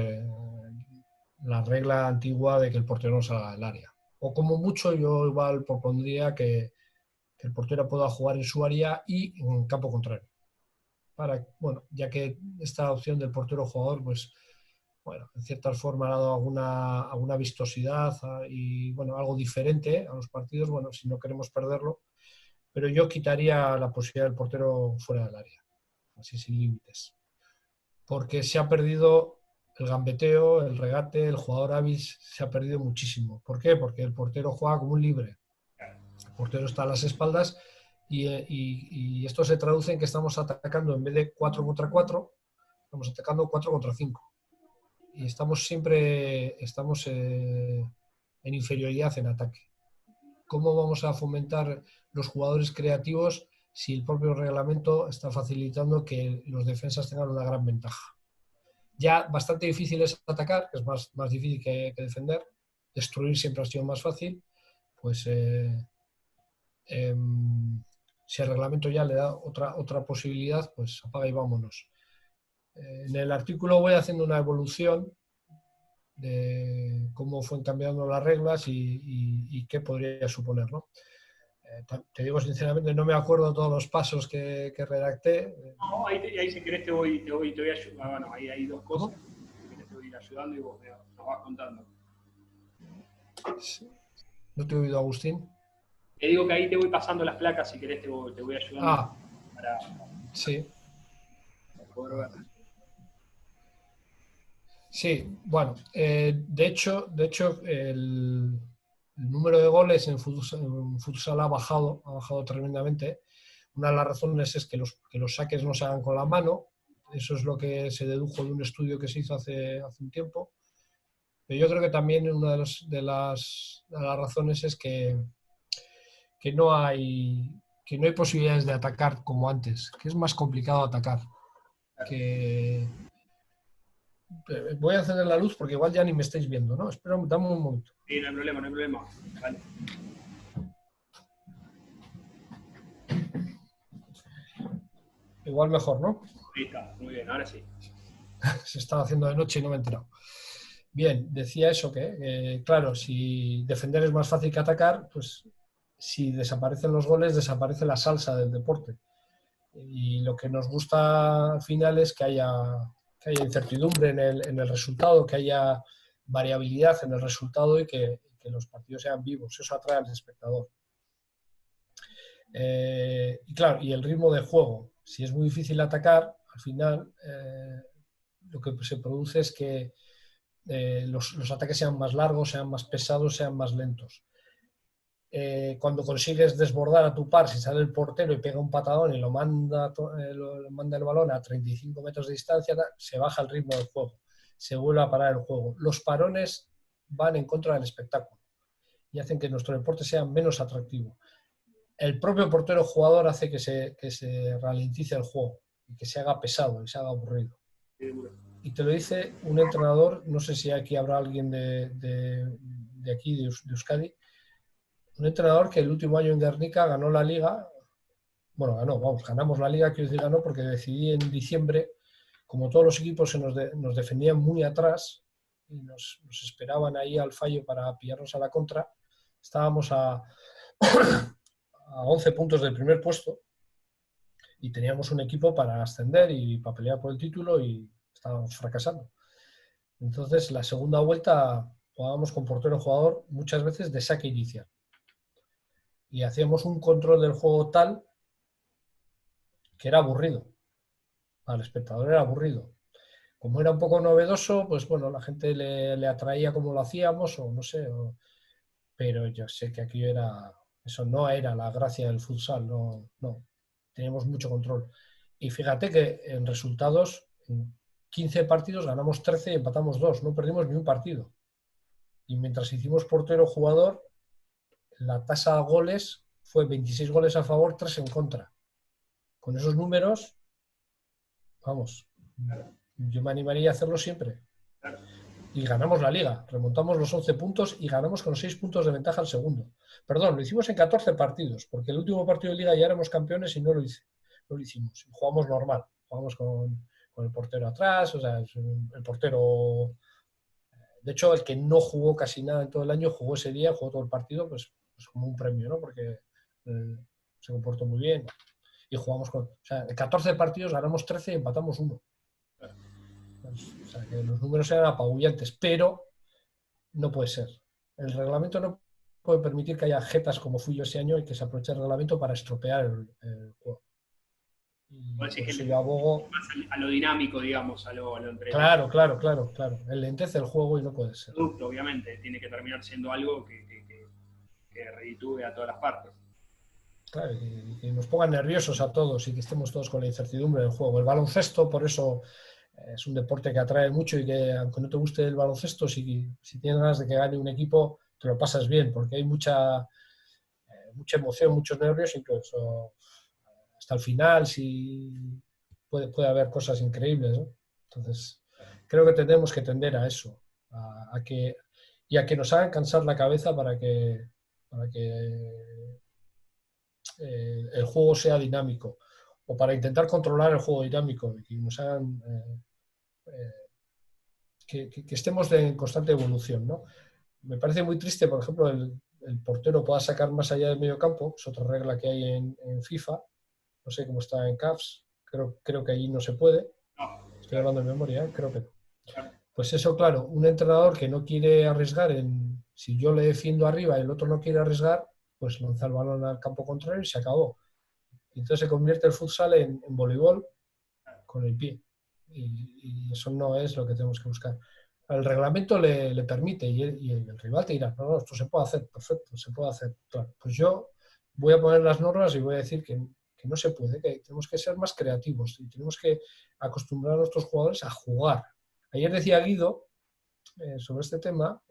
la regla antigua de que el portero no salga del área. O como mucho, yo igual propondría que el portero pueda jugar en su área y en campo contrario. Ya que esta opción del portero jugador, pues, en cierta forma ha dado alguna vistosidad y, algo diferente a los partidos, si no queremos perderlo, pero yo quitaría la posibilidad del portero fuera del área, así sin límites. Porque se ha perdido el gambeteo, el regate, el jugador hábil se ha perdido muchísimo. ¿Por qué? Porque el portero juega como un libre. El portero está a las espaldas y esto se traduce en que estamos atacando en vez de 4 contra 4, estamos atacando 4 contra 5. Y estamos en inferioridad en ataque. ¿cómo vamos a fomentar los jugadores creativos si el propio reglamento está facilitando que los defensas tengan una gran ventaja? Ya bastante difícil es atacar, que es más difícil que defender. Destruir siempre ha sido más fácil. Pues si el reglamento ya le da otra posibilidad, pues apaga y vámonos. En el artículo voy haciendo una evolución de cómo fueron cambiando las reglas y qué podría suponer, ¿no? Te digo sinceramente, no me acuerdo todos los pasos que redacté. No, ahí si querés te voy a ayudar. Bueno, ahí hay dos cosas. Si querés te voy a ir ayudando y vos nos vas contando. ¿No te he oído, Agustín? Te digo que ahí te voy pasando las placas, si querés te voy ayudando para sí. Poder ver. Sí, bueno, de hecho el número de goles en futsal ha bajado tremendamente. Una de las razones es que los saques no se hagan con la mano. Eso es lo que se dedujo de un estudio que se hizo hace un tiempo. Pero yo creo que también una de las razones es que no hay posibilidades de atacar como antes, que es más complicado atacar. Voy a encender la luz porque igual ya ni me estáis viendo, ¿no? Espera, dame un momento. Sí, no hay problema. Vale. Igual mejor, ¿no? Ahí está, muy bien, ahora sí. Se estaba haciendo de noche y no me he enterado. Bien, decía eso que, claro, si defender es más fácil que atacar, pues si desaparecen los goles, desaparece la salsa del deporte. Y lo que nos gusta al final es que haya incertidumbre en el resultado, que haya variabilidad en el resultado y que los partidos sean vivos. Eso atrae al espectador. Y claro, y el ritmo de juego. Si es muy difícil atacar, al final lo que se produce es que los ataques sean más largos, sean más pesados, sean más lentos. Cuando consigues desbordar a tu par, si sale el portero y pega un patadón y lo manda el balón a 35 metros de distancia, se baja el ritmo del juego, se vuelve a parar el juego. Los parones van en contra del espectáculo y hacen que nuestro deporte sea menos atractivo. El propio portero jugador hace que se ralentice el juego y que se haga pesado y se haga aburrido. Y te lo dice un entrenador, no sé si aquí habrá alguien de aquí, de Euskadi, un entrenador que el último año en Guernica ganó la liga. Bueno, ganamos la liga, quiero decir ganó porque decidí en diciembre, como todos los equipos nos defendían muy atrás y nos esperaban ahí al fallo para pillarnos a la contra, estábamos a 11 puntos del primer puesto y teníamos un equipo para ascender y para pelear por el título y estábamos fracasando. Entonces, la segunda vuelta jugábamos con portero jugador muchas veces de saque inicial. Y hacíamos un control del juego tal que era aburrido. Al espectador era aburrido. Como era un poco novedoso, pues bueno, la gente le atraía como lo hacíamos, o no sé, pero yo sé que aquí eso no era la gracia del futsal, no. Teníamos mucho control. Y fíjate que en resultados, en 15 partidos ganamos 13 y empatamos 2, no perdimos ni un partido. Y mientras hicimos portero-jugador, la tasa de goles fue 26 goles a favor, 3 en contra. Con esos números, vamos, yo me animaría a hacerlo siempre. Y ganamos la liga, remontamos los 11 puntos y ganamos con 6 puntos de ventaja al segundo. Perdón, lo hicimos en 14 partidos, porque el último partido de liga ya éramos campeones y no lo hicimos. Jugamos normal, jugamos con el portero atrás, o sea, el portero... De hecho, el que no jugó casi nada en todo el año, jugó ese día, jugó todo el partido, pues como un premio, ¿no? Porque se comportó muy bien. Y jugamos con... O sea, en 14 partidos ganamos 13 y empatamos 1. O sea, que los números eran apabullantes, pero no puede ser. El reglamento no puede permitir que haya jetas como fui yo ese año y que se aproveche el reglamento para estropear el juego. Y por eso yo abogo... A lo dinámico, digamos, a lo entretenido. Claro. Enlentece el juego y no puede ser. Producto, obviamente, tiene que terminar siendo algo que reditúe a todas las partes. Claro, y que nos pongan nerviosos a todos y que estemos todos con la incertidumbre del juego. El baloncesto, por eso, es un deporte que atrae mucho y que, aunque no te guste el baloncesto, si tienes ganas de que gane un equipo, te lo pasas bien, porque hay mucha mucha emoción, muchos nervios, incluso hasta el final, si puede haber cosas increíbles, ¿no? Entonces, creo que tenemos que tender a eso, a que nos hagan cansar la cabeza para que el juego sea dinámico, o para intentar controlar el juego dinámico, y que nos hagan que estemos en constante evolución, ¿no? Me parece muy triste, por ejemplo, el portero pueda sacar más allá del medio campo, es otra regla que hay en FIFA, no sé cómo está en CAFs, creo que ahí no se puede, estoy hablando de memoria, creo que no. Pues eso, claro, un entrenador que no quiere arriesgar si yo le defiendo arriba y el otro no quiere arriesgar, pues lanza el balón al campo contrario y se acabó. Y entonces se convierte el futsal en voleibol con el pie. Y eso no es lo que tenemos que buscar. El reglamento le permite y el rival te dirá, no, esto se puede hacer, perfecto, se puede hacer. Claro, pues yo voy a poner las normas y voy a decir que no se puede, que tenemos que ser más creativos y tenemos que acostumbrar a nuestros jugadores a jugar. Ayer decía Guido, sobre este tema,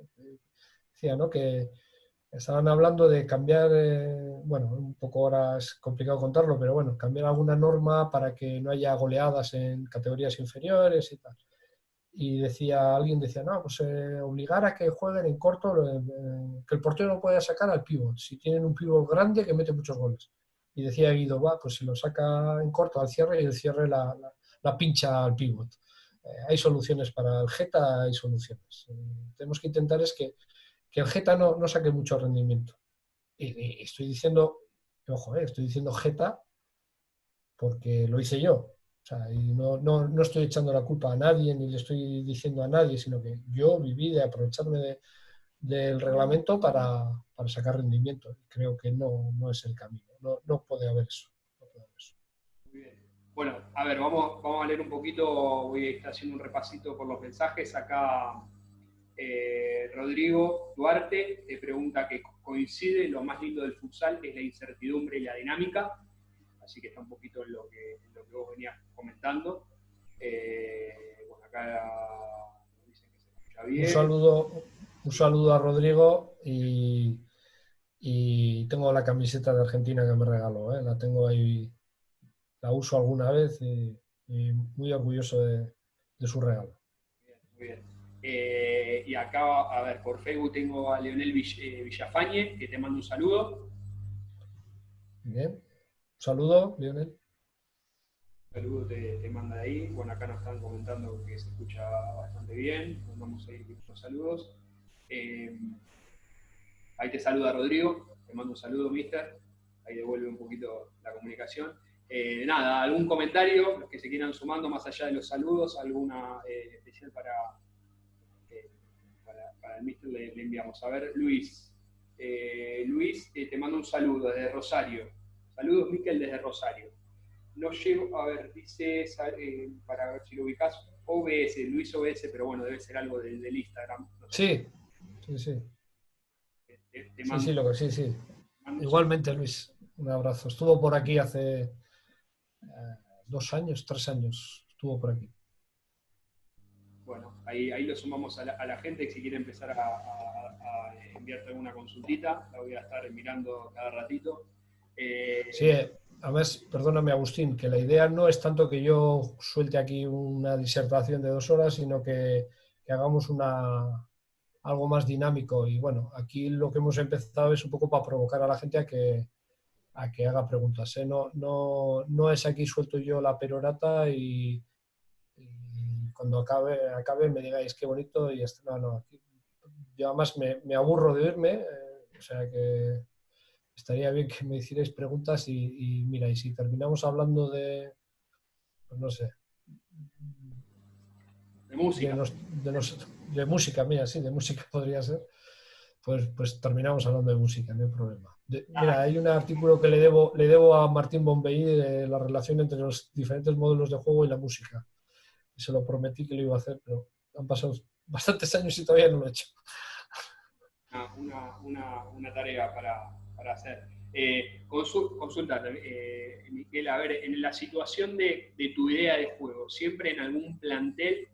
decía, ¿no?, que estaban hablando de cambiar, bueno, un poco ahora es complicado contarlo, pero bueno, cambiar alguna norma para que no haya goleadas en categorías inferiores y tal. Y alguien decía, no, pues obligar a que jueguen en corto, que el portero no pueda sacar al pívot. Si tienen un pívot grande que mete muchos goles. Y decía Guido, pues si lo saca en corto al cierre y el cierre la pincha al pívot. Hay soluciones para el Geta, hay soluciones. Tenemos que intentar es que el Geta no saque mucho rendimiento. Y estoy diciendo, ojo, estoy diciendo Geta porque lo hice yo. O sea, y no estoy echando la culpa a nadie ni le estoy diciendo a nadie, sino que yo viví de aprovecharme del reglamento para sacar rendimiento. Creo que no es el camino. No puede haber eso. No puede haber eso. Muy bien. Bueno, a ver, vamos a leer un poquito, voy a estar haciendo un repasito por los mensajes. Acá Rodrigo Duarte te pregunta que coincide, lo más lindo del futsal es la incertidumbre y la dinámica, así que está un poquito en lo que vos venías comentando. Bueno, acá dicen que se escucha bien. Un saludo a Rodrigo y tengo la camiseta de Argentina que me regaló, la tengo ahí, la uso alguna vez y muy orgulloso de su regalo. Muy bien. Y acá, a ver, por Facebook tengo a Leonel Villafañe, que te manda un saludo. Bien. Un saludo, Leonel. Un saludo te manda ahí. Bueno, acá nos están comentando que se escucha bastante bien. Mandamos ahí los saludos. Ahí te saluda Rodrigo. Te mando un saludo, mister. Ahí devuelve un poquito la comunicación. Nada, algún comentario, los que se quieran sumando más allá de los saludos, alguna especial para el mister le enviamos. A ver, Luis. Luis, te mando un saludo desde Rosario. Saludos, Miquel, desde Rosario. No llego, a ver, dice, para ver si lo ubicás, OBS, Luis OBS, pero bueno, debe ser algo del Instagram. No sé. Sí. Te mando, sí. Igualmente, Luis, un abrazo. Estuvo por aquí hace 2 años, 3 años, estuvo por aquí. Bueno, ahí lo sumamos a la gente, que si quiere empezar a enviarte alguna consultita, la voy a estar mirando cada ratito. Sí, además, perdóname, Agustín, que la idea no es tanto que yo suelte aquí una disertación de 2 horas, sino que hagamos algo más dinámico. Y bueno, aquí lo que hemos empezado es un poco para provocar a la gente a que haga preguntas. No es aquí suelto yo la perorata y cuando acabe me digáis qué bonito y hasta, no, aquí, yo además me aburro de oírme, o sea que estaría bien que me hicierais preguntas y mira, y si terminamos hablando de, pues no sé, de música. De música, mira, sí, de música podría ser, pues terminamos hablando de música, no hay problema. Mira, hay un artículo que le debo a Martín Bonvehí de la relación entre los diferentes modelos de juego y la música. Se lo prometí que lo iba a hacer, pero han pasado bastantes años y todavía no lo he hecho. Una tarea para hacer. Consulta, Miquel, a ver, en la situación de tu idea de juego, siempre en algún plantel,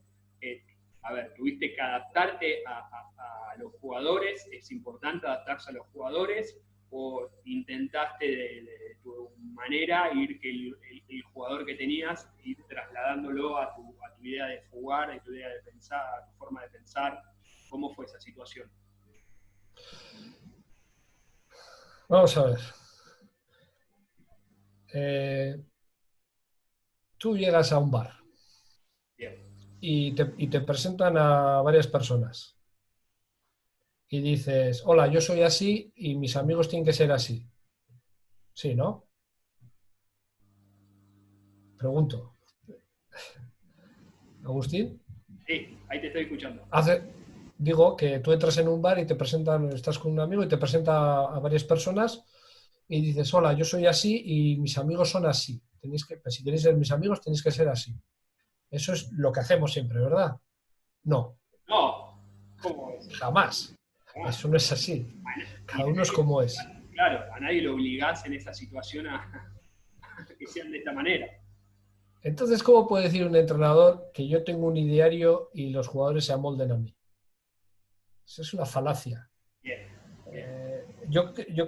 a ver, tuviste que adaptarte a los jugadores, es importante adaptarse a los jugadores, o intentaste de tu manera ir que el jugador que tenías, ir trasladándolo a tu idea de jugar, a tu idea de pensar, a tu forma de pensar? ¿Cómo fue esa situación? Vamos a ver. Tú llegas a un bar Bien. y te presentan a varias personas y dices, hola, yo soy así y mis amigos tienen que ser así. Sí, ¿no? Pregunto. Agustín, Sí, ahí te estoy escuchando. digo que tú entras en un bar y te presentan, estás con un amigo y te presenta a varias personas y dices, hola, yo soy así y mis amigos son así. Pues si queréis ser mis amigos, tenéis que ser así. Eso es lo que hacemos siempre, ¿verdad? No, No, ¿cómo es? jamás. Ah, Eso no es así. y Cada uno es como es. claro, a nadie lo obligás en esa situación a que sean de esta manera. Entonces, ¿cómo puede decir un entrenador que yo tengo un ideario y los jugadores se amolden a mí? Eso es una falacia. Bien, bien. Yo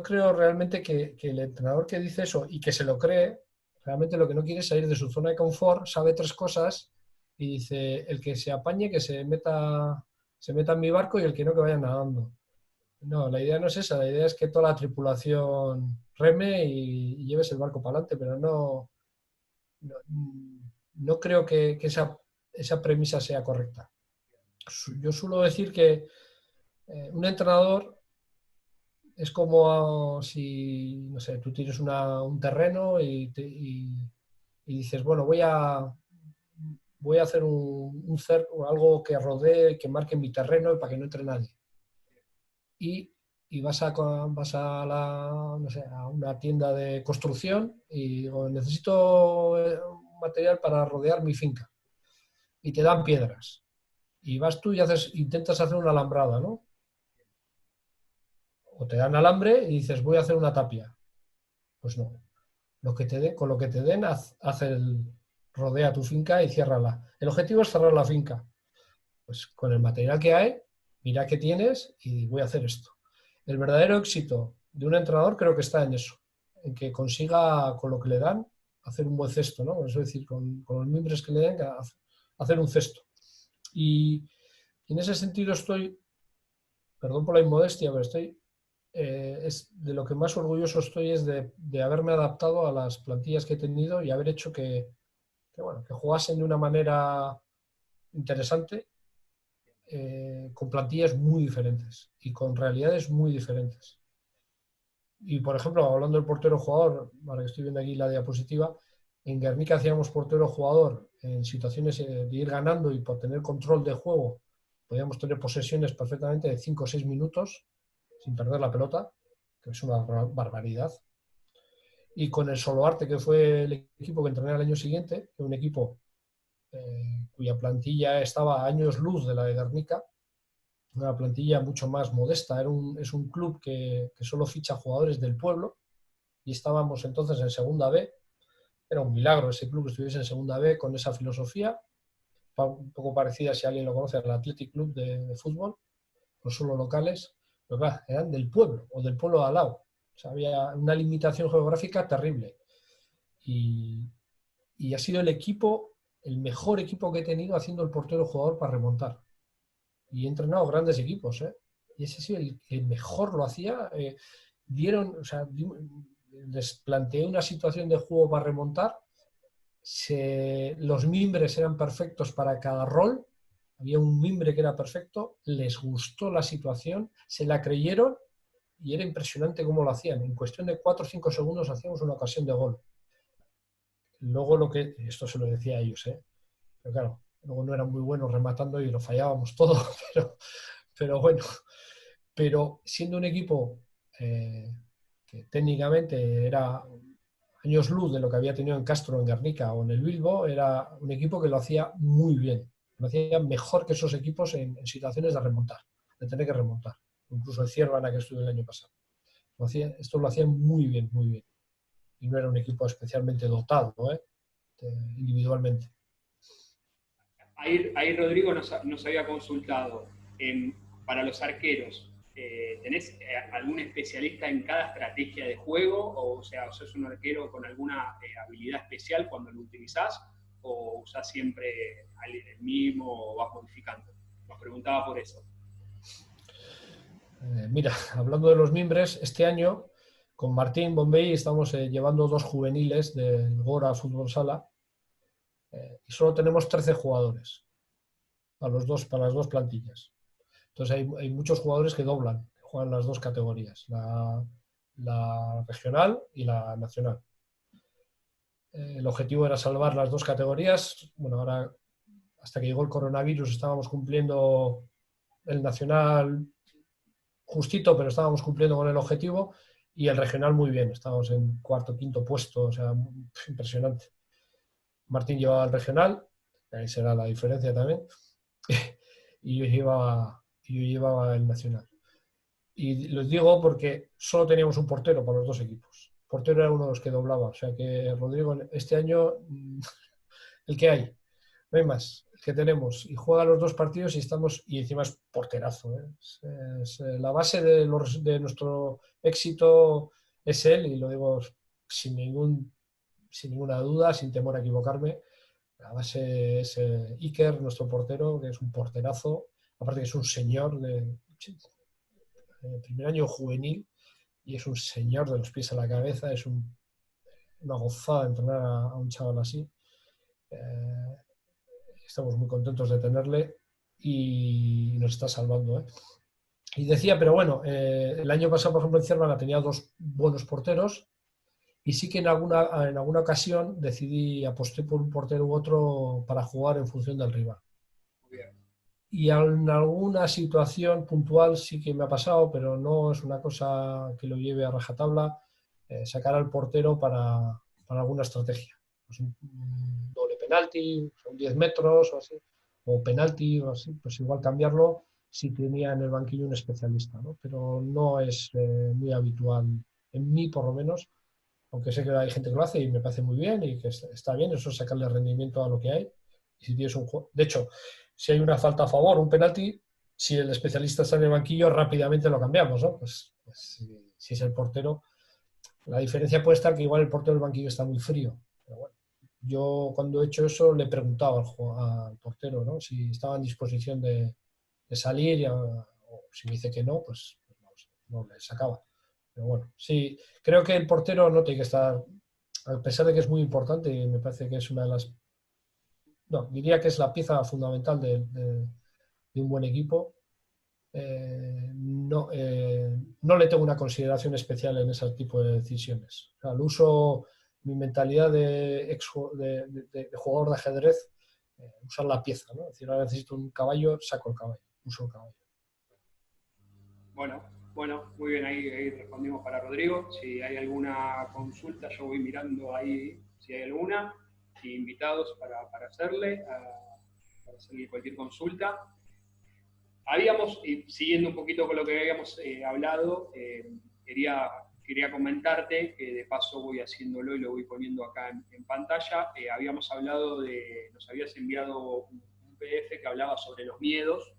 creo realmente que el entrenador que dice eso y que se lo cree, realmente lo que no quiere es salir de su zona de confort, sabe tres cosas y dice, el que se apañe, que se meta en mi barco y el que no, que vaya nadando. No, la idea no es esa, la idea es que toda la tripulación reme y lleves el barco para adelante, pero no, no creo que esa premisa sea correcta. Yo suelo decir que un entrenador es como si, no sé, tú tienes un terreno y dices, bueno, voy a hacer algo que rodee, que marque mi terreno y para que no entre nadie. Y no sé, a una tienda de construcción y digo, necesito material para rodear mi finca. Y te dan piedras. Y vas tú y intentas hacer una alambrada, ¿no? O te dan alambre y dices, voy a hacer una tapia. Pues no. Con lo que te den, rodea tu finca y ciérrala. El objetivo es cerrar la finca. Pues con el material que hay, mira qué tienes y voy a hacer esto. El verdadero éxito de un entrenador creo que está en eso, en que consiga con lo que le dan hacer un buen cesto, ¿no? Es decir, con los mimbres que le den, hacer un cesto. Y en ese sentido perdón por la inmodestia, pero es de lo que más orgulloso estoy es de haberme adaptado a las plantillas que he tenido y haber hecho bueno, que jugasen de una manera interesante con plantillas muy diferentes y con realidades muy diferentes. Y por ejemplo, hablando del portero jugador, ahora que estoy viendo aquí la diapositiva, en Guernica hacíamos portero jugador en situaciones de ir ganando y por tener control de juego, podíamos tener posesiones perfectamente de 5 o 6 minutos sin perder la pelota, que es una barbaridad. Y con el Soloarte, que fue el equipo que entrené al año siguiente, que un equipo cuya plantilla estaba a años luz de la de Guernica, una plantilla mucho más modesta. Es un club que solo ficha jugadores del pueblo y estábamos entonces en Segunda B. Era un milagro ese club que estuviese en Segunda B con esa filosofía, un poco parecida, si alguien lo conoce, al Athletic Club de fútbol, no solo locales, pero claro, eran del pueblo o del pueblo de al lado. O sea, había una limitación geográfica terrible. Y, y ha sido el mejor equipo que he tenido haciendo el portero jugador para remontar. Y he entrenado grandes equipos, ¿eh? Y ese sí, el mejor lo hacía. O sea, les planteé una situación de juego para remontar. Los mimbres eran perfectos para cada rol. Había un mimbre que era perfecto. Les gustó la situación, se la creyeron y era impresionante cómo lo hacían. En cuestión de 4 o 5 segundos hacíamos una ocasión de gol. Luego esto se lo decía a ellos, ¿eh? Pero claro, luego no eran muy buenos rematando y lo fallábamos todo, pero bueno, pero siendo un equipo que técnicamente era años luz de lo que había tenido en Castro, en Guernica o en el Bilbo, era un equipo que lo hacía muy bien, lo hacía mejor que esos equipos en situaciones de remontar, de tener que remontar, incluso el Ciervana que estuve el año pasado. Esto lo hacían muy bien, muy bien. Y no era un equipo especialmente dotado, individualmente. Ahí Rodrigo nos había consultado para los arqueros. ¿tenés algún especialista en cada estrategia de juego? O sea, ¿sos un arquero con alguna habilidad especial cuando lo utilizás? ¿O usás siempre el mismo o vas modificando? Nos preguntaba por eso. Mira, hablando de los mimbres, este año con Martín Bombay estamos llevando 2 juveniles del Gora Fútbol Sala y solo tenemos 13 jugadores para las dos plantillas. Entonces hay muchos jugadores que doblan, que juegan las 2 categorías, la regional y la nacional. El objetivo era salvar las 2 categorías. Bueno, ahora hasta que llegó el coronavirus estábamos cumpliendo el nacional justito, pero estábamos cumpliendo con el objetivo, y el regional muy bien, estábamos en cuarto, quinto puesto, o sea, impresionante. Martín llevaba el regional, ahí será la diferencia también, y yo llevaba el nacional. Y les digo porque solo teníamos un portero para los 2 equipos. El portero era uno de los que doblaba, o sea que Rodrigo este año el que hay, no hay más, el que tenemos, y juega los 2 partidos y estamos, y encima es porterazo, ¿eh? Es la base de nuestro éxito es él, y lo digo sin ninguna duda, sin temor a equivocarme. La base es Iker, nuestro portero, que es un porterazo, aparte que es un señor de primer año juvenil, y es un señor de los pies a la cabeza, es una gozada entrenar a un chaval así. Estamos muy contentos de tenerle y nos está salvando, ¿eh? Y decía, pero bueno, el año pasado, por ejemplo, en Cervana tenía 2 buenos porteros, y sí que en alguna ocasión decidí, aposté por un portero u otro para jugar en función del rival. Y en alguna situación puntual sí que me ha pasado, pero no es una cosa que lo lleve a rajatabla, sacar al portero para alguna estrategia. Pues un doble penalti, un 10 metros o así, o penalti o así, pues igual cambiarlo si tenía en el banquillo un especialista, ¿no? Pero no es muy habitual, en mí por lo menos, aunque sé que hay gente que lo hace y me parece muy bien y que está bien, eso es sacarle rendimiento a lo que hay. Y si tienes un juego, de hecho, si hay una falta a favor, un penalti, si el especialista está en el banquillo, rápidamente lo cambiamos, ¿no? Pues si es el portero, la diferencia puede estar que igual el portero del banquillo está muy frío. Pero bueno, yo cuando he hecho eso le he preguntado al portero, ¿no? Si estaba en disposición de salir, o si me dice que no, pues no le sacaba. Pero bueno, sí, creo que el portero no tiene que estar, a pesar de que es muy importante y me parece que es una de las, no, diría que es la pieza fundamental de un buen equipo. No le tengo una consideración especial en ese tipo de decisiones. O sea, lo uso, mi mentalidad de jugador de ajedrez, usar la pieza, ¿no? Es decir, ahora necesito un caballo, saco el caballo, uso el caballo. Bueno, muy bien, ahí respondimos para Rodrigo. Si hay alguna consulta, yo voy mirando ahí si hay alguna, y invitados para hacerle cualquier consulta. Habíamos, siguiendo un poquito con lo que habíamos hablado, quería comentarte, que de paso voy haciéndolo y lo voy poniendo acá en pantalla. Habíamos hablado nos habías enviado un PDF que hablaba sobre los miedos.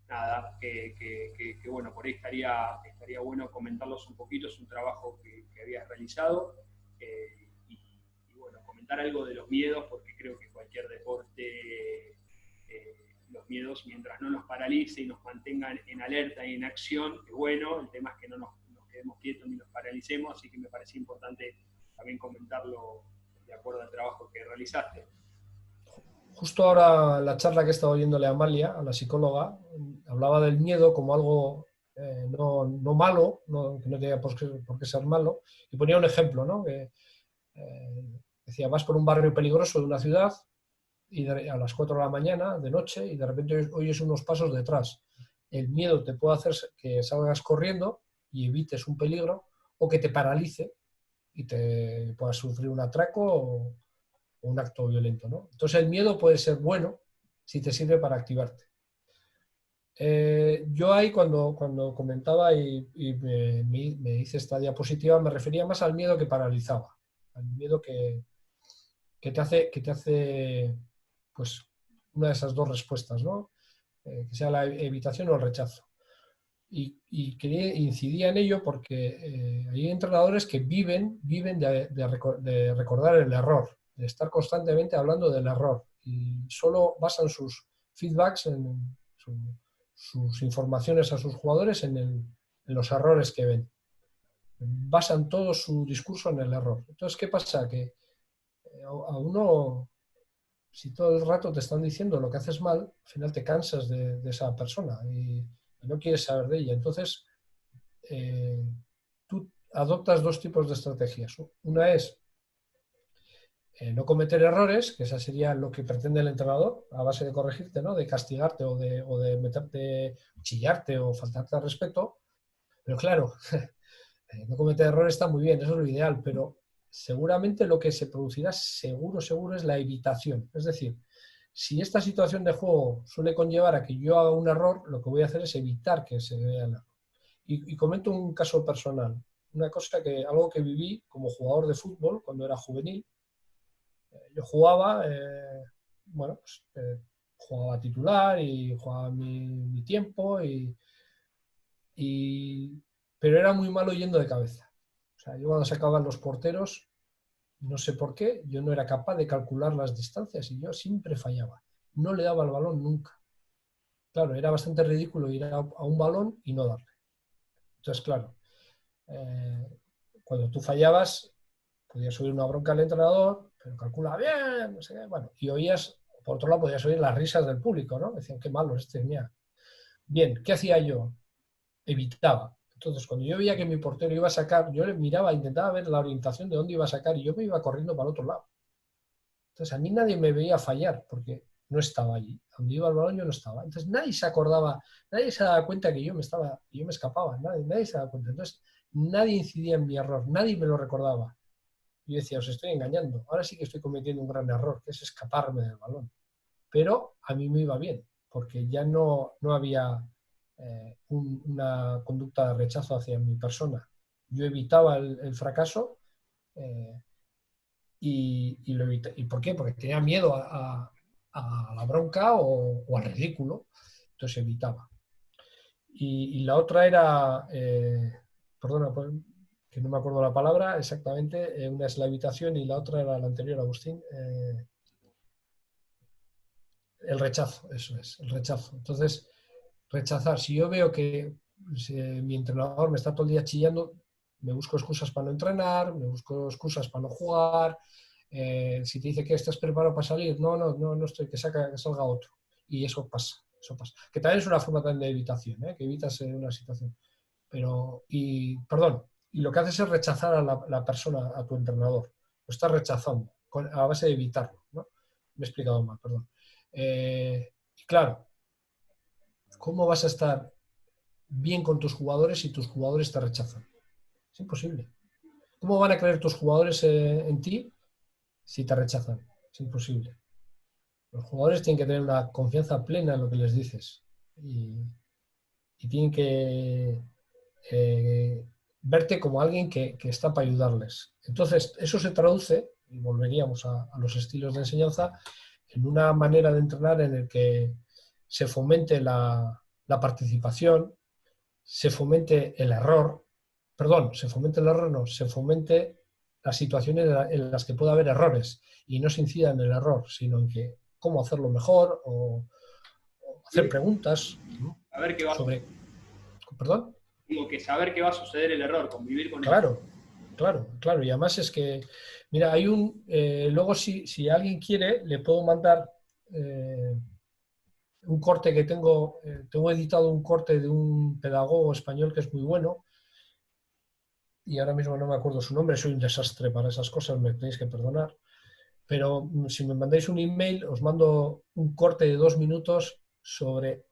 Nada, que bueno, por ahí estaría bueno comentarlos un poquito. Es un trabajo que habías realizado, y bueno, comentar algo de los miedos, porque creo que cualquier deporte, los miedos, mientras no nos paralice y nos mantengan en alerta y en acción, es bueno. El tema es que no nos quedemos quietos ni nos paralicemos, así que me parecía importante también comentarlo de acuerdo al trabajo que realizaste. Justo ahora, la charla que he estado oyéndole a Amalia, a la psicóloga, hablaba del miedo como algo no malo, que no tenía por qué ser malo, y ponía un ejemplo, ¿no? Que decía, vas por un barrio peligroso de una ciudad y a las 4 de la mañana, de noche, y de repente oyes unos pasos detrás. El miedo te puede hacer que salgas corriendo y evites un peligro, o que te paralice y te puedas sufrir un atraco o un acto violento, ¿no? Entonces el miedo puede ser bueno si te sirve para activarte. Yo ahí cuando comentaba y me hice esta diapositiva, me refería más al miedo que paralizaba, al miedo que te hace pues una de esas 2 respuestas, ¿no? Que sea la evitación o el rechazo. y quería incidía en ello porque hay entrenadores que viven de recordar el error, de estar constantemente hablando del error y solo basan sus feedbacks sus informaciones a sus jugadores en los errores que ven. Basan todo su discurso en el error. Entonces, ¿qué pasa? Que a uno, si todo el rato te están diciendo lo que haces mal, al final te cansas de esa persona y no quieres saber de ella. Entonces, tú adoptas dos tipos de estrategias. Una es no cometer errores, que esa sería lo que pretende el entrenador, a base de corregirte, ¿no? De castigarte o de meterte, chillarte o faltarte al respeto. Pero claro, no cometer errores está muy bien, eso es lo ideal, pero seguramente lo que se producirá seguro es la evitación. Es decir, si esta situación de juego suele conllevar a que yo haga un error, lo que voy a hacer es evitar que se vea el error. Y comento un caso personal, algo que viví como jugador de fútbol cuando era juvenil. Yo jugaba, jugaba titular y jugaba mi tiempo, pero era muy malo yendo de cabeza. O sea, yo cuando sacaban los porteros, no sé por qué, yo no era capaz de calcular las distancias y yo siempre fallaba. No le daba el balón nunca. Claro, era bastante ridículo ir a un balón y no darle. Entonces, claro, cuando tú fallabas, podías oír una bronca al entrenador, pero calcula bien, no sé qué, bueno, y oías, por otro lado, podías oír las risas del público, ¿no? Decían, qué malo este, mira. Bien, ¿qué hacía yo? Evitaba. Entonces, cuando yo veía que mi portero iba a sacar, yo le miraba, intentaba ver la orientación de dónde iba a sacar y yo me iba corriendo para el otro lado. Entonces, a mí nadie me veía fallar porque no estaba allí. Donde iba el balón yo no estaba. Entonces, nadie se acordaba, nadie se daba cuenta que yo me escapaba, nadie se daba cuenta. Entonces, nadie incidía en mi error, nadie me lo recordaba. Yo decía, os estoy engañando. Ahora sí que estoy cometiendo un gran error, que es escaparme del balón. Pero a mí me iba bien, porque ya no había una conducta de rechazo hacia mi persona. Yo evitaba el fracaso y lo evitaba. ¿Y por qué? Porque tenía miedo a la bronca o al ridículo. Entonces evitaba. Y la otra era, perdona, que no me acuerdo la palabra exactamente, una es la evitación y la otra era la anterior, Agustín. El rechazo, eso es, el rechazo. Entonces, rechazar. Si yo veo que mi entrenador me está todo el día chillando, me busco excusas para no entrenar, me busco excusas para no jugar. Si te dice que estás preparado para salir, no estoy, que salga otro. Y eso pasa, eso pasa. Que también es una forma también de evitación, que evitas una situación. Perdón, y lo que haces es rechazar a la persona, a tu entrenador. Lo estás rechazando a base de evitarlo, ¿no? Me he explicado mal, perdón. Y claro, ¿cómo vas a estar bien con tus jugadores si tus jugadores te rechazan? Es imposible. ¿Cómo van a creer tus jugadores en ti si te rechazan? Es imposible. Los jugadores tienen que tener una confianza plena en lo que les dices y tienen que verte como alguien que está para ayudarles. Entonces, eso se traduce, y volveríamos a los estilos de enseñanza, en una manera de entrenar en el que se fomente la participación, se fomente el error, se fomente las situaciones en las que pueda haber errores y no se incida en el error, sino en que cómo hacerlo mejor o hacer preguntas, ¿no? A ver qué va sobre... ¿Perdón? Digo que saber qué va a suceder el error, convivir con Claro, claro. Y además es que, mira, hay luego si alguien quiere, le puedo mandar un corte que tengo editado un corte de un pedagogo español que es muy bueno, y ahora mismo no me acuerdo su nombre, soy un desastre para esas cosas, me tenéis que perdonar, pero si me mandáis un email, os mando un corte de 2 minutos sobre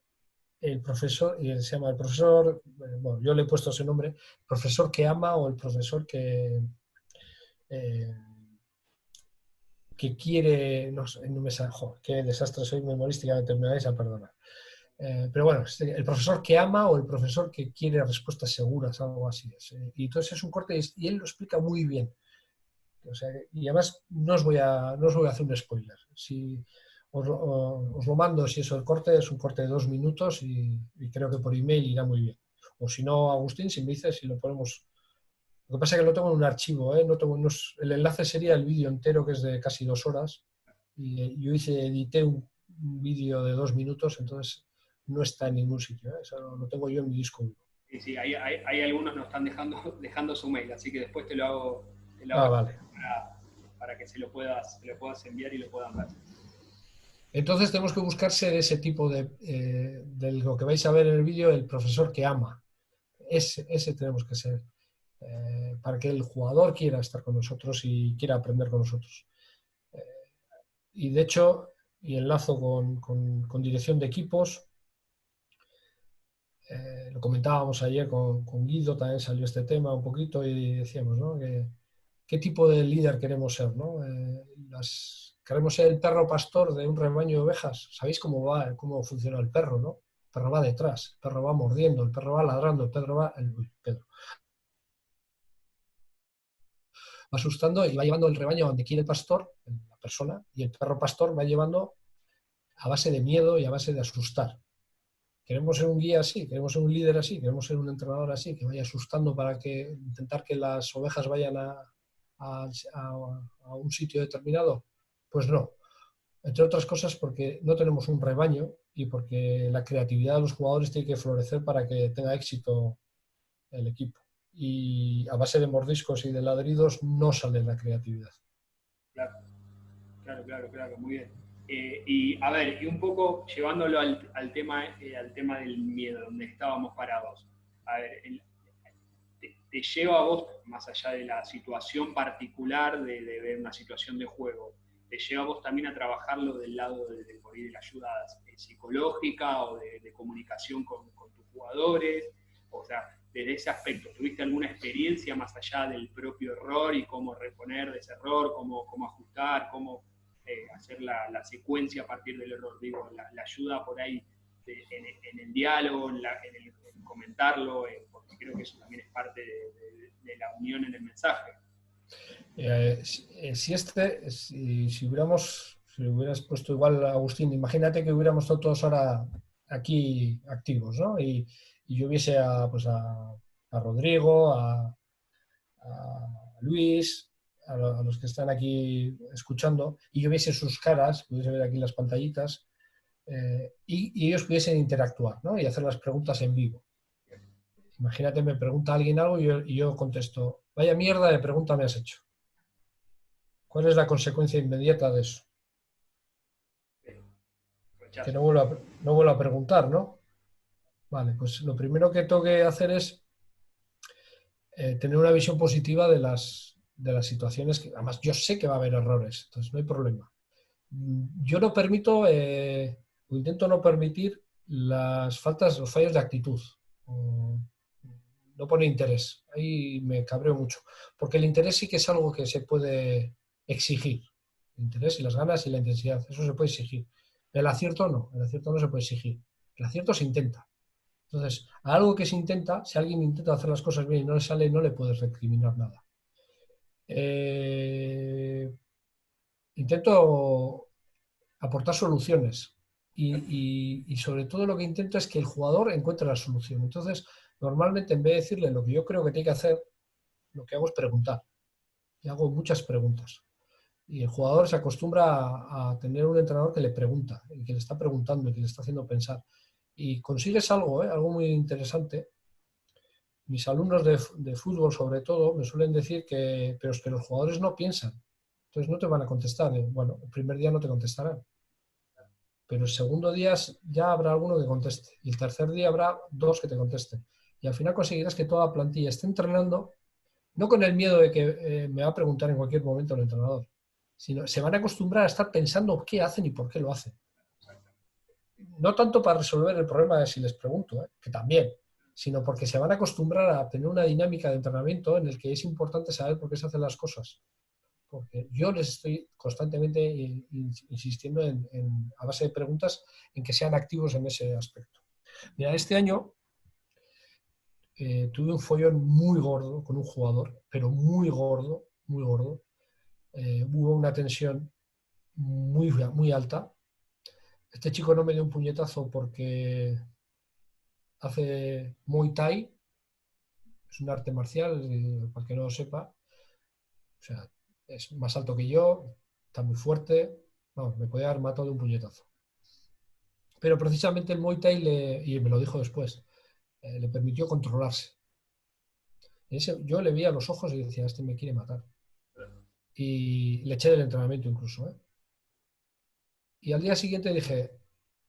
el profesor, y se llama el profesor, bueno, yo le he puesto ese nombre, profesor que ama o el profesor eh, que quiere, no sé, no me sale, joder, qué desastre soy memorísticamente, me vais a perdonar. Pero bueno, el profesor que ama o el profesor que quiere respuestas seguras, algo así. Y entonces es un corte y él lo explica muy bien. O sea, y además no os voy a hacer un spoiler. Si os lo mando, si eso el corte, es un corte de 2 minutos y creo que por email irá muy bien. O si no, Agustín, si me dices, si lo ponemos. Lo que pasa es que lo tengo en un archivo, ¿eh? El enlace sería el vídeo entero, que es de casi 2 horas. Y yo edité un vídeo de 2 minutos, entonces no está en ningún sitio, ¿eh? Eso lo tengo yo en mi disco duro. Sí, sí, hay algunos nos están dejando su mail, así que después te lo hago Vale. para que se lo puedas enviar y lo puedan ver. Entonces tenemos que buscar ser ese tipo de lo que vais a ver en el vídeo, el profesor que ama. Ese tenemos que ser, para que el jugador quiera estar con nosotros y quiera aprender con nosotros. Y de hecho, y enlazo con dirección de equipos, lo comentábamos ayer con Guido, también salió este tema un poquito y decíamos, ¿no? ¿Qué tipo de líder queremos ser, ¿no? Queremos ser el perro pastor de un rebaño de ovejas. ¿Sabéis cómo funciona el perro, no? El perro va detrás, el perro va mordiendo, el perro va ladrando, el perro va asustando y va llevando el rebaño a donde quiere el pastor, la persona, y el perro pastor va llevando a base de miedo y a base de asustar. Queremos ser un guía así, queremos ser un líder así, queremos ser un entrenador así, que vaya asustando para intentar que las ovejas vayan a un sitio determinado. Pues no. Entre otras cosas porque no tenemos un rebaño y porque la creatividad de los jugadores tiene que florecer para que tenga éxito el equipo. Y a base de mordiscos y de ladridos no sale la creatividad. Claro, muy bien. Y a ver, y un poco llevándolo al tema del miedo, donde estábamos parados. A ver, te lleva a vos, más allá de la situación particular de ver una situación de juego, te lleva a vos también a trabajarlo del lado de la ayuda psicológica o de comunicación con tus jugadores. O sea, desde ese aspecto, ¿tuviste alguna experiencia más allá del propio error y cómo reponer de ese error, cómo ajustar, cómo hacer la secuencia a partir del error? Digo, la ayuda por ahí en el diálogo, en comentarlo, porque creo que eso también es parte de la unión en el mensaje. Si hubieras puesto igual, Agustín, imagínate que hubiéramos estado todos ahora aquí activos, ¿no? Y yo viese a Rodrigo, a Luis, a los que están aquí escuchando, y yo viese sus caras, pudiese ver aquí las pantallitas, y ellos pudiesen interactuar, ¿no? Y hacer las preguntas en vivo. Imagínate, me pregunta alguien algo y yo contesto, vaya mierda de pregunta me has hecho. ¿Cuál es la consecuencia inmediata de eso? Que no vuelva a preguntar, ¿no? Vale, pues lo primero que tengo que hacer es tener una visión positiva de las situaciones, que además yo sé que va a haber errores, entonces no hay problema. Yo no permito, o intento no permitir las faltas, los fallos de actitud. No pone interés. Ahí me cabreo mucho. Porque el interés sí que es algo que se puede exigir. El interés y las ganas y la intensidad. Eso se puede exigir. El acierto no. El acierto no se puede exigir. El acierto se intenta. Entonces, a algo que se intenta, si alguien intenta hacer las cosas bien y no le sale, no le puedes recriminar nada. Intento aportar soluciones. Y sobre todo lo que intento es que el jugador encuentre la solución. Entonces, normalmente en vez de decirle lo que yo creo que tiene que hacer, lo que hago es preguntar. Y hago muchas preguntas. Y el jugador se acostumbra a tener un entrenador que le pregunta, y que le está preguntando, y que le está haciendo pensar. Y consigues algo muy interesante. Mis alumnos de fútbol, sobre todo, me suelen decir pero es que los jugadores no piensan. Entonces no te van a contestar. Bueno, el primer día no te contestarán. Pero el segundo día ya habrá alguno que conteste. Y el tercer día habrá dos que te contesten. Y al final conseguirás que toda la plantilla esté entrenando, no con el miedo de que me va a preguntar en cualquier momento el entrenador, sino se van a acostumbrar a estar pensando qué hacen y por qué lo hacen. No tanto para resolver el problema de si les pregunto, que también, sino porque se van a acostumbrar a tener una dinámica de entrenamiento en el que es importante saber por qué se hacen las cosas. Porque yo les estoy constantemente insistiendo a base de preguntas en que sean activos en ese aspecto. Mira, este año tuve un follón muy gordo con un jugador, pero muy gordo, muy gordo. Hubo una tensión muy alta. Este chico no me dio un puñetazo porque hace Muay Thai, es un arte marcial, para el que no lo sepa. O sea, es más alto que yo, está muy fuerte, vamos, me podía haber matado de un puñetazo. Pero precisamente el Muay Thai, y me lo dijo después, le permitió controlarse. Yo le vi a los ojos y decía, este me quiere matar. Y le eché del entrenamiento incluso, ¿eh? Y al día siguiente dije,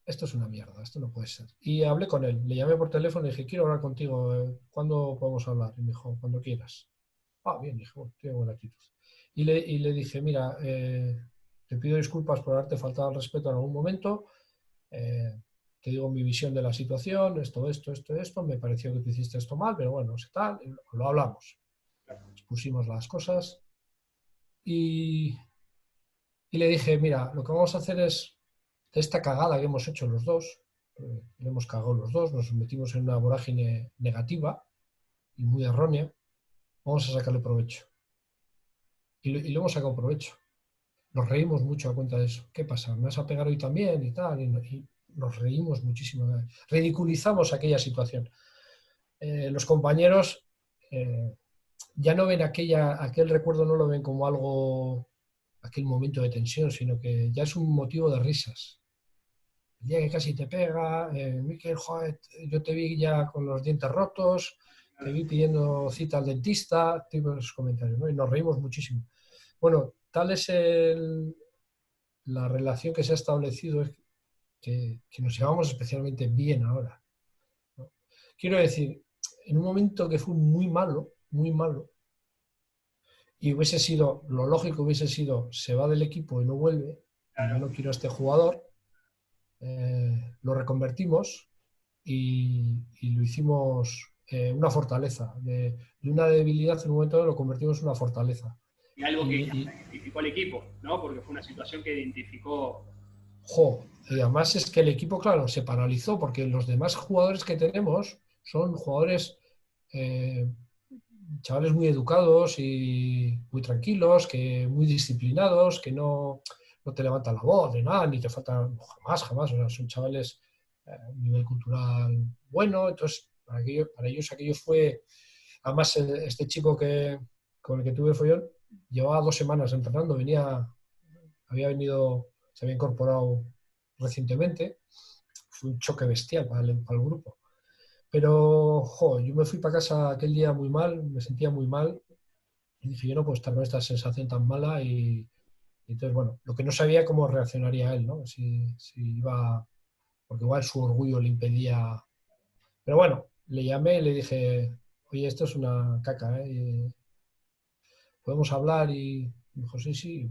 esto es una mierda, esto no puede ser. Y hablé con él, le llamé por teléfono y dije, quiero hablar contigo, ¿cuándo podemos hablar? Y me dijo, cuando quieras. Ah, bien, dije, bueno, tiene buena actitud. Y le dije, mira, te pido disculpas por haberte faltado al respeto en algún momento, eh, te digo mi visión de la situación, esto, me pareció que tú hiciste esto mal, pero bueno, no sé tal, lo hablamos. Expusimos las cosas y, y le dije, mira, lo que vamos a hacer es, de esta cagada que hemos hecho los dos, le hemos cagado los dos, nos metimos en una vorágine negativa y muy errónea, vamos a sacarle provecho. Y le hemos sacado provecho. Nos reímos mucho a cuenta de eso. ¿Qué pasa? ¿Me vas a pegar hoy también? Y tal. Y nos reímos muchísimo. Ridiculizamos aquella situación. Los compañeros ya no ven aquel recuerdo, no lo ven como algo, aquel momento de tensión, sino que ya es un motivo de risas. El día que casi te pega, Miquel, joder, yo te vi ya con los dientes rotos, te vi pidiendo cita al dentista, tipo esos comentarios, ¿no? Y nos reímos muchísimo. Bueno, tal es la relación que se ha establecido, es que nos llevamos especialmente bien ahora, ¿no? Quiero decir, en un momento que fue muy malo, y hubiese sido, lo lógico hubiese sido, se va del equipo y no vuelve, y yo no quiero a este jugador, lo reconvertimos y lo hicimos una fortaleza. De una debilidad en un momento dado lo convertimos en una fortaleza. Y algo que Y, identificó al equipo, ¿no? Porque fue una situación que identificó. y además es que el equipo, claro, se paralizó porque los demás jugadores que tenemos son jugadores, eh, chavales muy educados y muy tranquilos, muy disciplinados, que no te levantan la voz de nada, ni te faltan jamás. O sea, son chavales un nivel cultural bueno. Entonces, para ellos aquello fue. Además, este chico con el que tuve follón llevaba 2 semanas entrenando, se había incorporado recientemente. Fue un choque bestial para el grupo. Pero, yo me fui para casa aquel día muy mal, me sentía muy mal. Y dije, yo no puedo estar con esta sensación tan mala. Y entonces, bueno, lo que no sabía cómo reaccionaría él, ¿no? Si iba, porque igual su orgullo le impedía. Pero bueno, le llamé y le dije, oye, esto es una caca, ¿eh? Podemos hablar. Y me dijo, sí,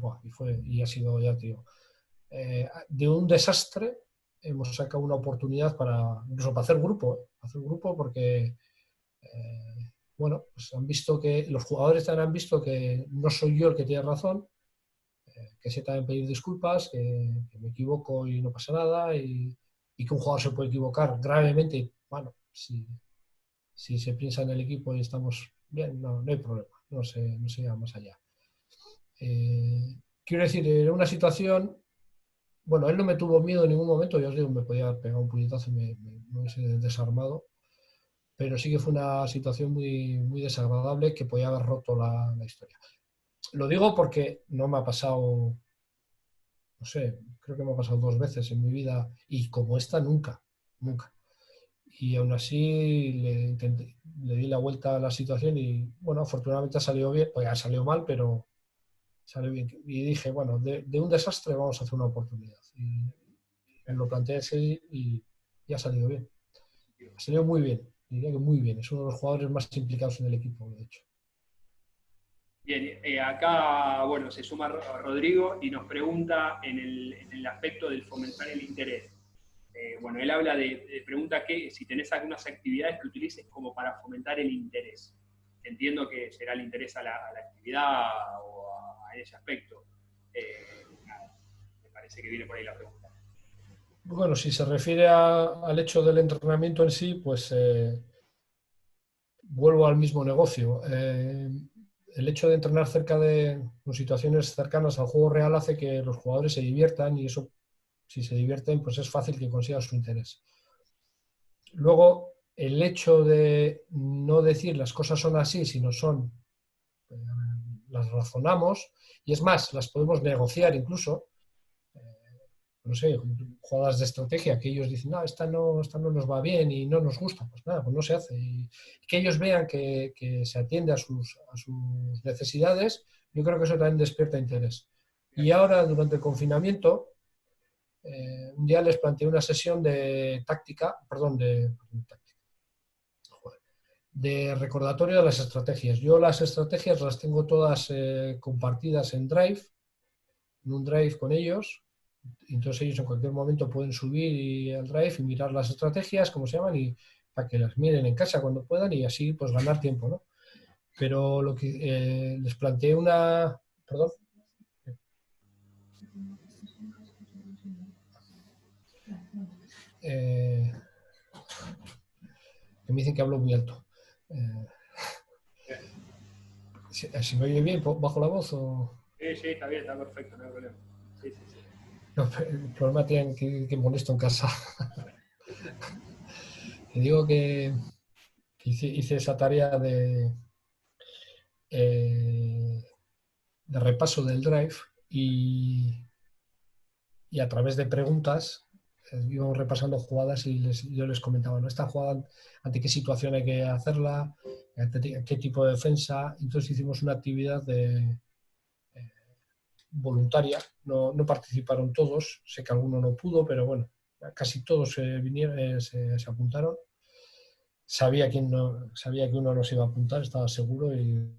y ha sido, ya te digo, de un desastre hemos sacado una oportunidad incluso para hacer grupo porque, bueno, pues han visto que, los jugadores también han visto que no soy yo el que tiene razón, que sé también pedir disculpas, que me equivoco y no pasa nada, y que un jugador se puede equivocar gravemente. Bueno, si se piensa en el equipo y estamos bien, no hay problema, no se va más allá. Quiero decir, era una situación. Bueno, él no me tuvo miedo en ningún momento, ya os digo, me podía pegar un puñetazo y me hubiese desarmado, pero sí que fue una situación muy, muy desagradable que podía haber roto la historia. Lo digo porque no me ha pasado, no sé, creo que me ha pasado 2 veces en mi vida y como esta nunca. Y aún así le di la vuelta a la situación y bueno, afortunadamente ha salido bien, pues ha salido mal, pero salió bien. Y dije, bueno, de un desastre vamos a hacer una oportunidad. Y lo planteé así y ha salido bien. Ha salido muy bien, diría que muy bien. Es uno de los jugadores más implicados en el equipo, de hecho. Bien, acá, bueno, se suma Rodrigo y nos pregunta en el aspecto del fomentar el interés. Bueno, él habla pregunta que si tenés algunas actividades que utilices como para fomentar el interés. Entiendo que será el interés a la actividad o a ese aspecto. Nada, me parece que viene por ahí la pregunta. Bueno, si se refiere al hecho del entrenamiento en sí, pues vuelvo al mismo negocio. El hecho de entrenar con situaciones cercanas al juego real hace que los jugadores se diviertan y eso, si se divierten, pues es fácil que consigan su interés. Luego, el hecho de no decir las cosas son así, sino son, las razonamos, y es más, las podemos negociar incluso, no sé, jugadas de estrategia que ellos dicen, no, esta no nos va bien y no nos gusta, pues nada, pues no se hace. Y que ellos vean que se atiende a sus necesidades, yo creo que eso también despierta interés. Y ahora, durante el confinamiento, un día les planteé una sesión de táctica, perdón, de recordatorio de las estrategias. Yo las estrategias las tengo todas compartidas en Drive, en un Drive con ellos. Entonces ellos en cualquier momento pueden subir al Drive y mirar las estrategias, como se llaman, y para que las miren en casa cuando puedan y así pues ganar tiempo, ¿no? Pero lo que les planteé una... Perdón. Que me dicen que hablo muy alto. Si me oye bien, bajo la voz o... Sí, está bien, está perfecto, no hay problema. Sí. No, el problema tiene que molesto en casa. Te digo que hice esa tarea de repaso del Drive y a través de preguntas íbamos repasando jugadas y yo les comentaba, ¿no? Esta jugada, ante qué situación hay que hacerla, ante qué tipo de defensa. Entonces hicimos una actividad voluntaria, no participaron todos, sé que alguno no pudo, pero bueno, casi todos vinieron, se apuntaron. Sabía que uno no se iba a apuntar, estaba seguro y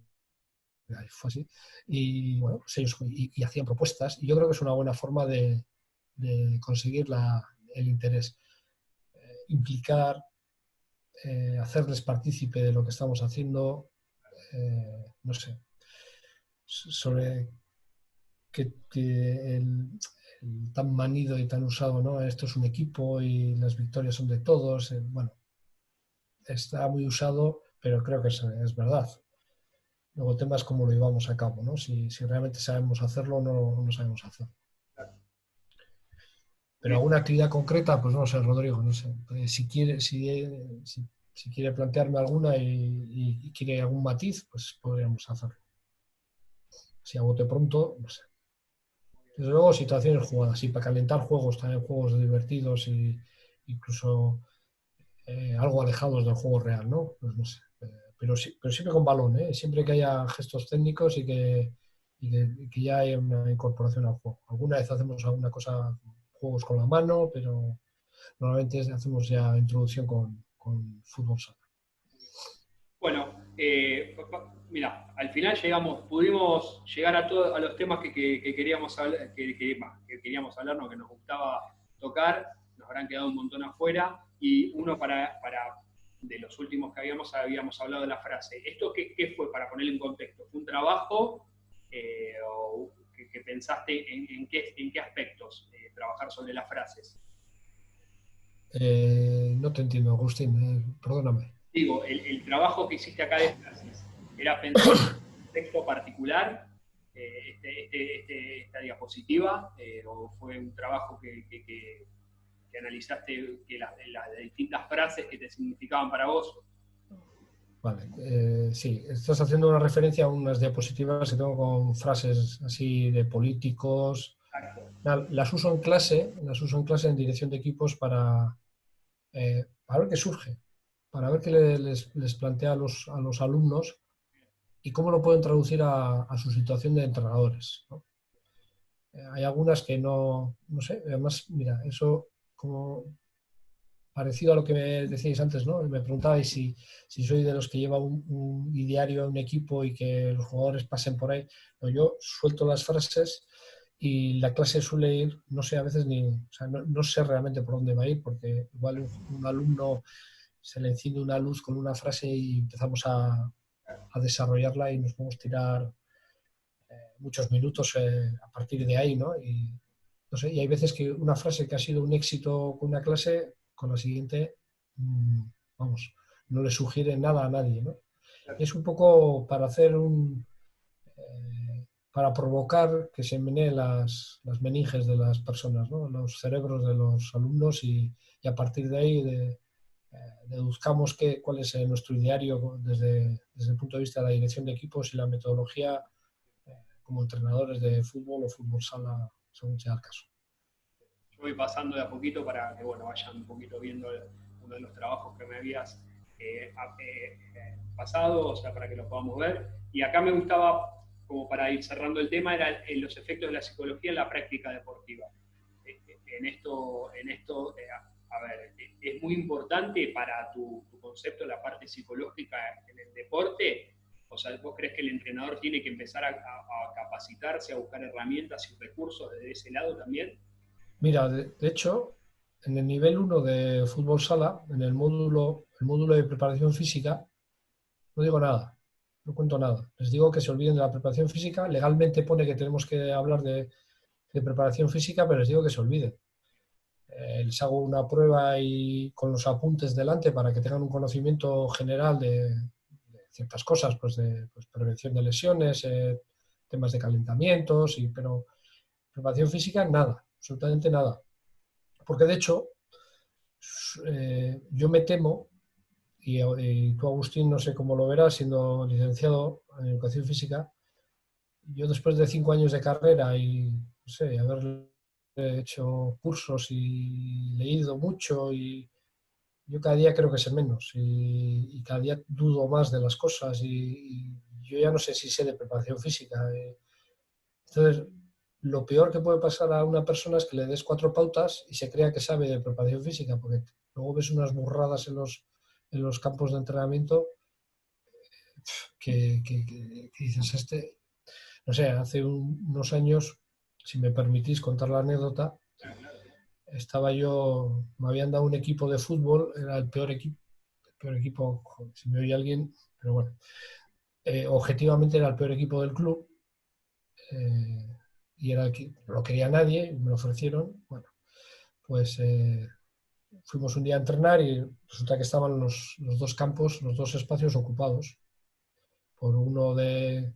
fue así. Y bueno, pues ellos y hacían propuestas y yo creo que es una buena forma de conseguir el interés. Implicar, hacerles partícipe de lo que estamos haciendo, no sé, sobre que el tan manido y tan usado, ¿no? Esto es un equipo y las victorias son de todos. Bueno, está muy usado, pero creo que es verdad. Luego el tema es cómo lo llevamos a cabo, ¿no? Si realmente sabemos hacerlo o no sabemos hacerlo. Pero alguna actividad concreta, pues no sé, Rodrigo, no sé. Si quiere plantearme alguna y quiere algún matiz, pues podríamos hacerlo. Si a bote pronto, no sé. Desde luego, situaciones jugadas, y para calentar juegos, también juegos divertidos e incluso algo alejados del juego real, ¿no? Pues no sé. Pero siempre con balón, ¿eh? Siempre que haya gestos técnicos y que ya haya una incorporación al juego. Alguna vez hacemos alguna cosa, juegos con la mano, pero normalmente hacemos ya introducción con fútbol sala. Bueno, mira, al final pudimos llegar a los temas que queríamos hablar, que queríamos hablar, no, que nos gustaba tocar, nos habrán quedado un montón afuera, y uno de los últimos que habíamos hablado de la frase. ¿Esto qué fue, para ponerlo en contexto? ¿Fue un trabajo o que pensaste en qué aspectos trabajar sobre las frases? No te entiendo, Agustín, perdóname. Digo, el trabajo que hiciste acá de frases, ¿era pensar en un texto particular, esta diapositiva, o fue un trabajo que analizaste las distintas frases que te significaban para vos? Vale, sí, estás haciendo una referencia a unas diapositivas que tengo con frases así de políticos. Las uso en clase en dirección de equipos para ver qué surge, para ver qué les plantea a los alumnos y cómo lo pueden traducir a su situación de entrenadores, ¿no? Hay algunas que no sé, además, mira, eso como parecido a lo que me decíais antes, ¿no? Me preguntabais si soy de los que lleva un ideario a un equipo y que los jugadores pasen por ahí. No, yo suelto las frases y la clase suele ir, no sé, a veces o sea, no sé realmente por dónde va a ir, porque igual un alumno se le enciende una luz con una frase y empezamos a desarrollarla y nos podemos tirar muchos minutos a partir de ahí, ¿no? Y, no sé, y hay veces que una frase que ha sido un éxito con una clase, con la siguiente, vamos, no le sugiere nada a nadie, ¿no? Y es un poco para hacer para provocar que se meneen las meninges de las personas, ¿no? Los cerebros de los alumnos y a partir de ahí deduzcamos cuál es nuestro ideario desde el punto de vista de la dirección de equipos y la metodología como entrenadores de fútbol o fútbol sala, según sea el caso. Yo voy pasando de a poquito para que vayan un poquito viendo uno de los trabajos que me habías pasado, o sea, para que lo podamos ver. Y acá me gustaba, como para ir cerrando el tema, eran los efectos de la psicología en la práctica deportiva. En esto, a ver, es muy importante para tu concepto la parte psicológica en el deporte. O sea, ¿vos crees que el entrenador tiene que empezar a capacitarse, a buscar herramientas y recursos desde ese lado también? Mira, de hecho, en el nivel 1 de fútbol sala, en el módulo de preparación física, no digo nada, no cuento nada. Les digo que se olviden de la preparación física. Legalmente pone que tenemos que hablar de preparación física, pero les digo que se olviden. Les hago una prueba y con los apuntes delante para que tengan un conocimiento general de ciertas cosas, pues de prevención de lesiones, temas de calentamientos, pero preparación física, nada, absolutamente nada. Porque de hecho, yo me temo, y tú, Agustín, no sé cómo lo verás, siendo licenciado en educación física, yo después de 5 años de carrera y, no sé, haber hecho cursos y leído mucho, y yo cada día creo que sé menos y cada día dudo más de las cosas y yo ya no sé si sé de preparación física. Entonces, lo peor que puede pasar a una persona es que le des 4 pautas y se crea que sabe de preparación física, porque luego ves unas burradas en los campos de entrenamiento que dices, no sé, hace unos años, si me permitís contar la anécdota, me habían dado un equipo de fútbol, era el peor equipo, joder, si me oye alguien, pero bueno, objetivamente era el peor equipo del club, y era no lo quería nadie, me lo ofrecieron. Bueno, pues fuimos un día a entrenar y resulta que estaban los 2 campos, los 2 espacios ocupados por uno de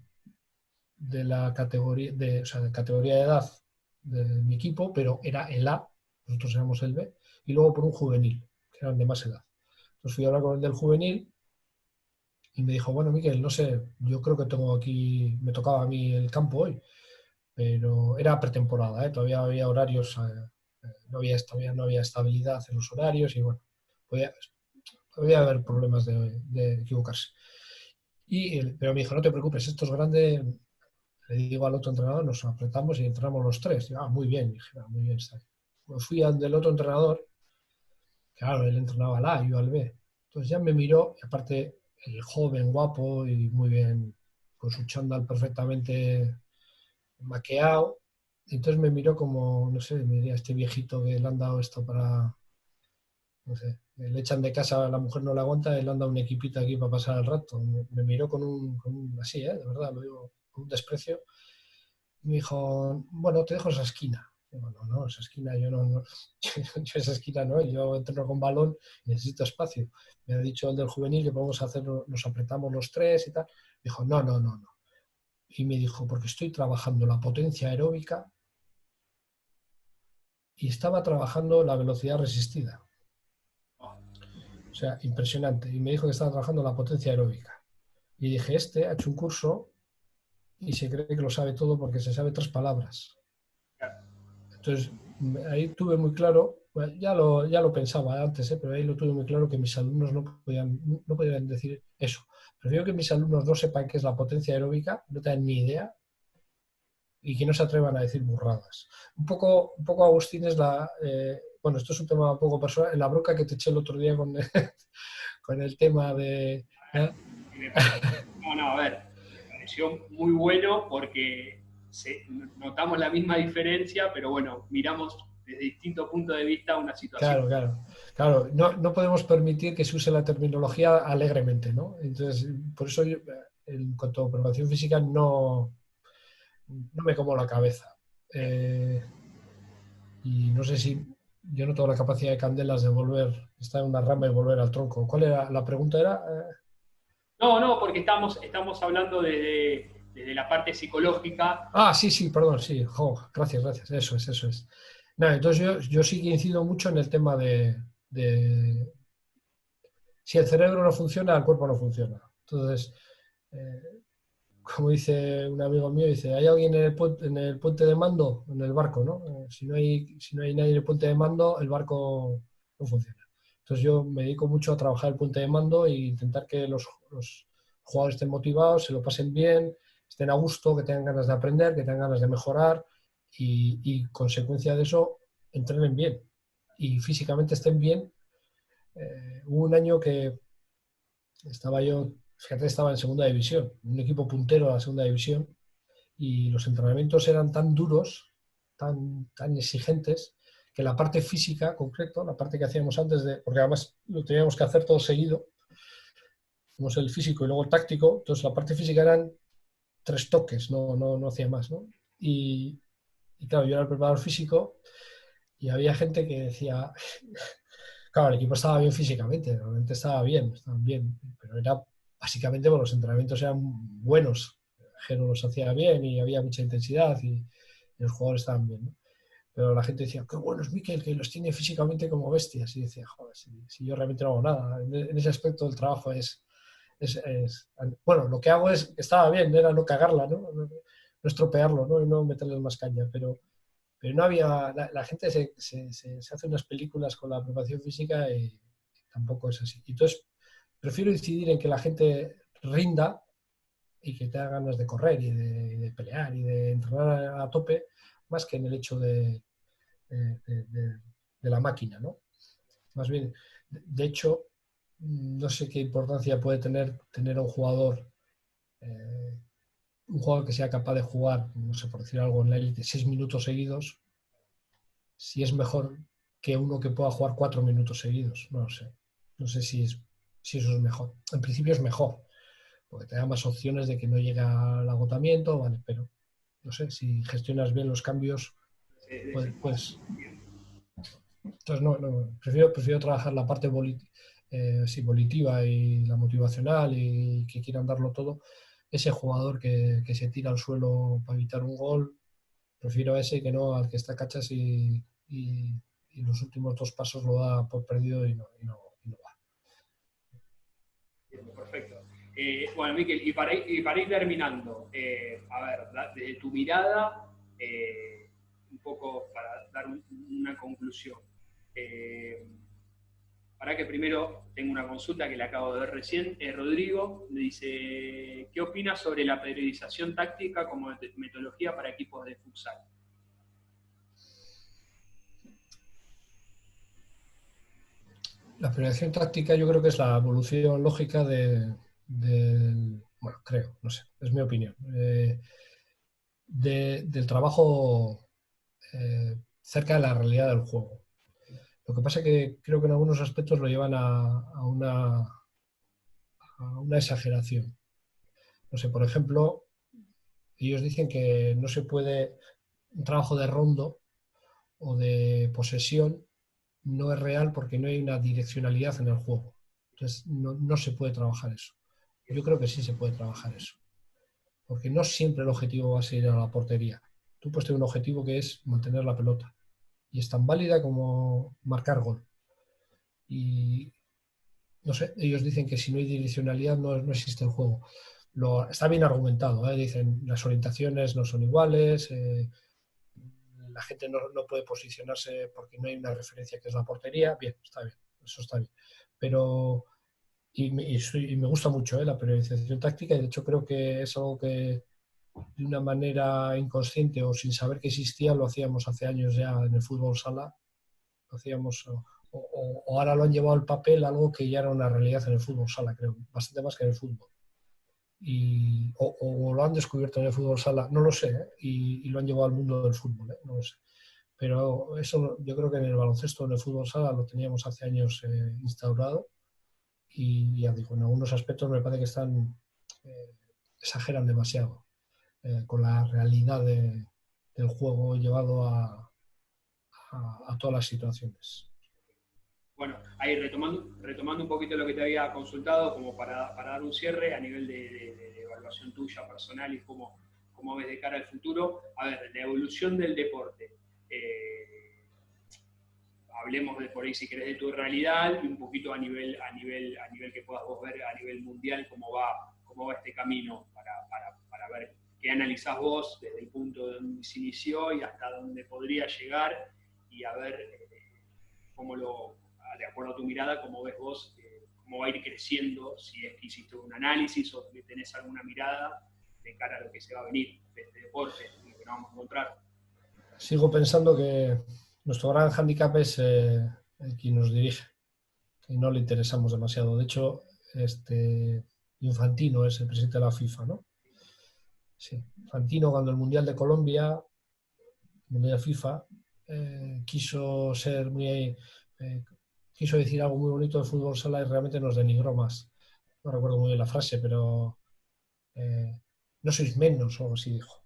la categoría de categoría de edad de mi equipo, pero era el A, nosotros éramos el B, y luego por un juvenil, que eran de más edad. Entonces fui a hablar con el del juvenil y me dijo, bueno, Miquel, no sé, yo creo que tengo aquí, me tocaba a mí el campo hoy, pero era pretemporada, todavía había horarios, todavía no había estabilidad en los horarios y bueno, podía haber problemas de equivocarse. Pero me dijo, no te preocupes, esto es grande. Le digo al otro entrenador, nos apretamos y entramos los 3. Yo, muy bien, dije, muy bien, está bien. Pues fui al del otro entrenador, claro, él entrenaba al A, yo al B. Entonces ya me miró, y aparte el joven, guapo y muy bien, con su chándal perfectamente maqueado. Entonces me miró como, no sé, me diría, este viejito que le han dado esto para, no sé, le echan de casa, la mujer no le aguanta, él anda un equipito aquí para pasar el rato. Me miró con un así, de verdad, lo digo, con un desprecio. Me dijo, bueno, te dejo esa esquina. Digo, no, esa esquina yo no yo esa esquina no, yo entreno con balón y necesito espacio. Me ha dicho el del juvenil que podemos hacerlo, nos apretamos los 3 y tal. Dijo, no. Y me dijo, porque estoy trabajando la potencia aeróbica y estaba trabajando la velocidad resistida. O sea, impresionante. Y me dijo que estaba trabajando la potencia aeróbica. Y dije, ha hecho un curso y se cree que lo sabe todo porque se sabe 3 palabras. Entonces, ahí tuve muy claro, bueno, ya lo pensaba antes, pero ahí lo tuve muy claro que mis alumnos no podían decir eso. Prefiero que mis alumnos no sepan qué es la potencia aeróbica, no tengan ni idea, y que no se atrevan a decir burradas. Un poco Agustín, bueno, esto es un tema un poco personal, en la bronca que te eché el otro día con el tema de... No, a ver, me pareció muy bueno porque notamos la misma diferencia, pero bueno, miramos desde distintos puntos de vista una situación. Claro. No podemos permitir que se use la terminología alegremente, ¿no? Entonces, por eso yo, en cuanto a preparación física, no me como la cabeza. Y no sé si yo no tengo la capacidad de Candelas de estar en una rama y volver al tronco. ¿Cuál era? La pregunta era... No, porque estamos hablando desde la parte psicológica. Sí, perdón, sí. Gracias. Eso es. Nada, entonces yo sí que incido mucho en el tema de si el cerebro no funciona, el cuerpo no funciona. Entonces, eh, como dice un amigo mío, dice, ¿hay alguien en el puente de mando? En el barco, ¿no? Si no hay nadie en el puente de mando, el barco no funciona. Entonces yo me dedico mucho a trabajar el puente de mando e intentar que los jugadores estén motivados, se lo pasen bien, estén a gusto, que tengan ganas de aprender, que tengan ganas de mejorar consecuencia de eso, entrenen bien y físicamente estén bien. Hubo un año que estaba yo, fíjate, estaba en segunda división, un equipo puntero de la segunda división, y los entrenamientos eran tan duros, tan exigentes, que la parte física, concreto, la parte que hacíamos antes de, porque además lo teníamos que hacer todo seguido, hicimos el físico y luego el táctico, entonces la parte física eran 3 toques, no hacía más, ¿no? Y claro, yo era el preparador físico y había gente que decía, claro, el equipo estaba bien físicamente, realmente estaban bien, pero era básicamente porque los entrenamientos eran buenos. Geno los hacía bien y había mucha intensidad y los jugadores estaban bien, ¿no? Pero la gente decía, qué bueno es Mikel, que los tiene físicamente como bestias. Y decía, joder, si yo realmente no hago nada. En ese aspecto el trabajo bueno, lo que hago es, que estaba bien, era no cagarla, ¿no? Estropearlo, ¿no? Y no meterle más caña, pero no había, la gente se hace unas películas con la preparación física y tampoco es así. Entonces, prefiero incidir en que la gente rinda y que tenga ganas de correr y de pelear y de entrenar a tope, más que en el hecho de, de- de la máquina, ¿no? Más bien, de hecho, no sé qué importancia puede tener eh, un jugador que sea capaz de jugar, no sé, por decir algo, en la élite, 6 minutos seguidos, si es mejor que uno que pueda jugar 4 minutos seguidos. No lo sé. No sé si eso es mejor. En principio es mejor, porque te da más opciones de que no llegue al agotamiento, vale, pero no sé, si gestionas bien los cambios, pues, entonces prefiero trabajar la parte sí, volitiva y la motivacional y que quieran darlo todo. Ese jugador que se tira al suelo para evitar un gol, prefiero a ese que no al que está cachas y los últimos 2 pasos lo da por perdido y no va. Perfecto. Bueno, Miquel, y para ir terminando, a ver, desde tu mirada, un poco para dar una conclusión. Eh, para que primero tengo una consulta que le acabo de ver recién. Rodrigo dice, ¿qué opinas sobre la periodización táctica como metodología para equipos de futsal? La periodización táctica yo creo que es la evolución lógica bueno, creo, no sé, es mi opinión, del trabajo cerca de la realidad del juego. Lo que pasa es que creo que en algunos aspectos lo llevan a una exageración. No sé, por ejemplo, ellos dicen que no se puede, un trabajo de rondo o de posesión no es real porque no hay una direccionalidad en el juego. Entonces, no se puede trabajar eso. Yo creo que sí se puede trabajar eso, porque no siempre el objetivo va a ser ir a la portería. Tú puedes tener un objetivo que es mantener la pelota y es tan válida como marcar gol. Y no sé, ellos dicen que si no hay direccionalidad no existe el juego. Está bien argumentado, ¿eh? Dicen las orientaciones no son iguales, la gente no puede posicionarse porque no hay una referencia que es la portería. Bien, está bien, eso está bien. Pero, y me gusta mucho la periodización táctica y de hecho creo que es algo que de una manera inconsciente o sin saber que existía lo hacíamos hace años ya en el fútbol sala, lo hacíamos o ahora lo han llevado al papel algo que ya era una realidad en el fútbol sala, creo, bastante más que en el fútbol. O lo han descubierto en el fútbol sala, no lo sé, y lo han llevado al mundo del fútbol, no lo sé. Pero eso yo creo que en el baloncesto, en el fútbol sala, lo teníamos hace años instaurado y ya digo, en algunos aspectos me parece que eh, exageran demasiado con la realidad del juego llevado a todas las situaciones. Bueno, ahí retomando un poquito lo que te había consultado, como para dar un cierre a nivel de evaluación tuya personal y cómo ves de cara al futuro. A ver, la evolución del deporte. hablemos de por ahí, si querés, de tu realidad y un poquito a nivel que puedas vos ver a nivel mundial cómo va este camino para ver qué analizás vos desde el punto de donde se inició y hasta dónde podría llegar y a ver de acuerdo a tu mirada, cómo ves vos, cómo va a ir creciendo, si es que hiciste un análisis o que tenés alguna mirada de cara a lo que se va a venir de este deporte, de lo que nos vamos a encontrar. Sigo pensando que nuestro gran hándicap es el quien nos dirige, que no le interesamos demasiado. De hecho, Infantino es el presidente de la FIFA, ¿no? Sí, Infantino, cuando el Mundial de Colombia, el Mundial de FIFA, quiso ser quiso decir algo muy bonito del fútbol sala y realmente nos denigró más. No recuerdo muy bien la frase, pero no sois menos o algo así dijo.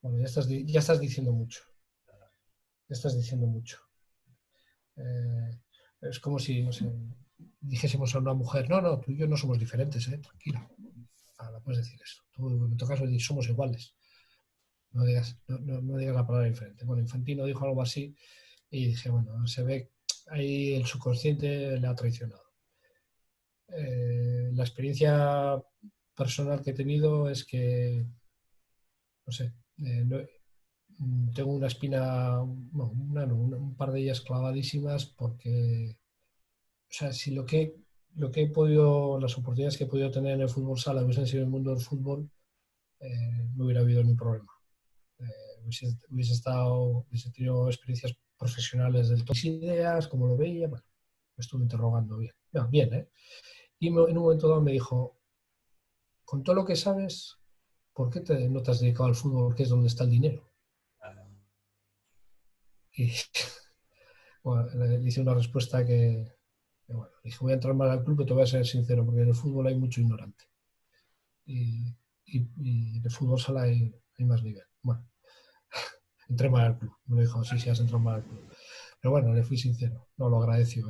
Bueno, ya estás diciendo mucho. Ya estás diciendo mucho. Es como si, no sé, dijésemos a una mujer, no, tú y yo no somos diferentes, tranquila. La puedes decir eso. Tú, en tu caso, somos iguales. No digas la palabra diferente. Bueno, Infantino dijo algo así y dije, bueno, se ve ahí el subconsciente le ha traicionado. La experiencia personal que he tenido es que, no sé, tengo una espina, un par de ellas clavadísimas porque, o sea, si lo que he podido, las oportunidades que he podido tener en el fútbol sala hubiesen sido en el mundo del fútbol, no hubiera habido ningún problema. Hubiese tenido experiencias profesionales del todo. Mis ideas, como lo veía, bueno, me estuve interrogando bien. No, bien, ¿eh? Y en un momento dado me dijo, con todo lo que sabes, ¿por qué no te has dedicado al fútbol, que es donde está el dinero? Y bueno, le hice una respuesta que bueno, dije, voy a entrar mal al club, pero te voy a ser sincero, porque en el fútbol hay mucho ignorante. Y en el fútbol sala hay más nivel. Bueno, entré mal al club. Me dijo, sí, has entrado mal al club. Pero bueno, le fui sincero. No, lo agradeció.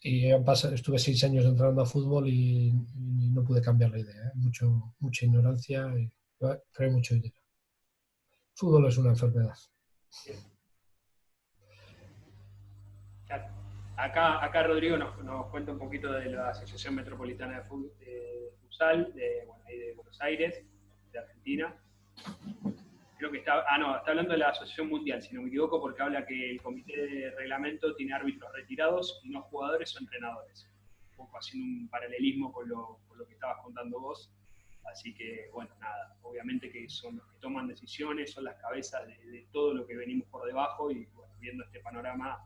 Y estuve 6 años entrando a fútbol y no pude cambiar la idea. Mucha ignorancia, pero hay mucho dinero. El fútbol es una enfermedad. Acá Rodrigo nos cuenta un poquito de la Asociación Metropolitana de Futsal de Buenos Aires, de Argentina. Creo que está hablando de la Asociación Mundial, si no me equivoco, porque habla que el comité de reglamento tiene árbitros retirados y no jugadores o entrenadores. Un poco haciendo un paralelismo con lo que estabas contando vos. Así que, bueno, nada, obviamente que son los que toman decisiones, son las cabezas de todo lo que venimos por debajo y, bueno, viendo este panorama,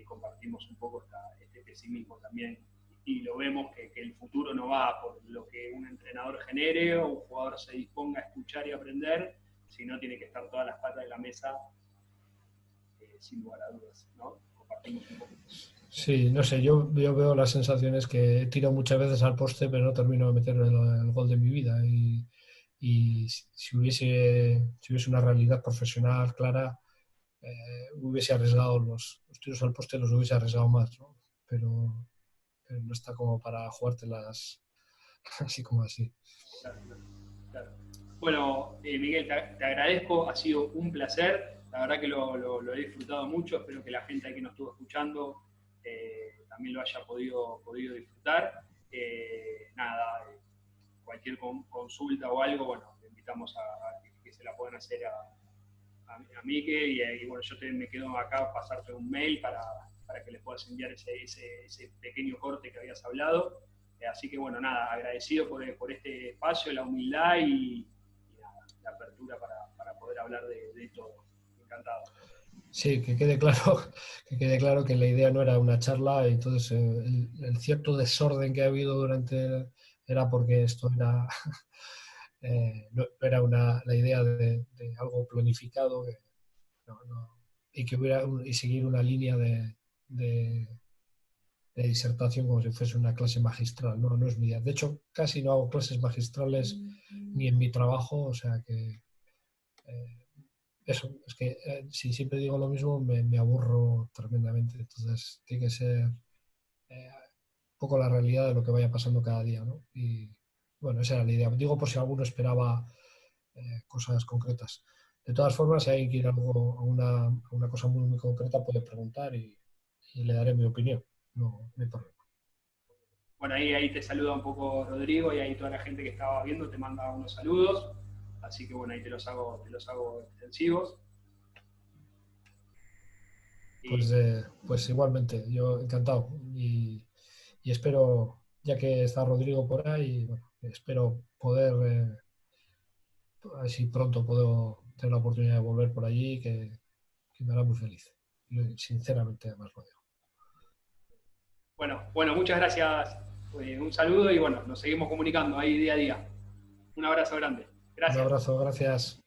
compartimos un poco este pesimismo también. Y lo vemos que el futuro no va por lo que un entrenador genere o un jugador se disponga a escuchar y aprender, sino tiene que estar todas las patas de la mesa, sin lugar a dudas, ¿no? Compartimos un poco. Sí, no sé, yo veo las sensaciones que tiro muchas veces al poste, pero no termino de meter el gol de mi vida. Y si hubiese una realidad profesional clara, hubiese arriesgado los tiros al poste, los hubiese arriesgado más, ¿no? Pero no está como para jugártelas así como así. Claro, claro. Bueno, Miguel, te agradezco, ha sido un placer, la verdad que lo he disfrutado mucho, espero que la gente que nos estuvo escuchando también lo haya podido disfrutar. Nada, cualquier consulta o algo, bueno, te invitamos a que se la puedan hacer a Miguel y bueno, yo me quedo acá a pasarte un mail para que les puedas enviar ese pequeño corte que habías hablado. Así que bueno, nada, agradecido por este espacio, la humildad y nada, la apertura para poder hablar de todo. Encantado. Sí, que quede claro que la idea no era una charla, y entonces el cierto desorden que ha habido era porque esto era no era la idea de algo planificado y que y seguir una línea de disertación como si fuese una clase magistral. No es mi idea. De hecho, casi no hago clases magistrales ni en mi trabajo, o sea que eso, es que si siempre digo lo mismo me aburro tremendamente. Entonces tiene que ser un poco la realidad de lo que vaya pasando cada día, ¿no? Y bueno, esa era la idea. Digo por si alguno esperaba cosas concretas. De todas formas, si alguien quiere algo, a una cosa muy, muy concreta, puede preguntar y le daré mi opinión. No, no hay problema. Bueno, ahí te saluda un poco Rodrigo y ahí toda la gente que estaba viendo te manda unos saludos. Así que bueno, ahí te los hago extensivos. Y Pues igualmente, yo encantado. Y espero, ya que está Rodrigo por ahí, bueno, espero poder, así pronto puedo tener la oportunidad de volver por allí, que me hará muy feliz. Sinceramente, además lo digo. bueno, muchas gracias. Un saludo y bueno, nos seguimos comunicando ahí día a día. Un abrazo grande. Un Gracias. abrazo, gracias.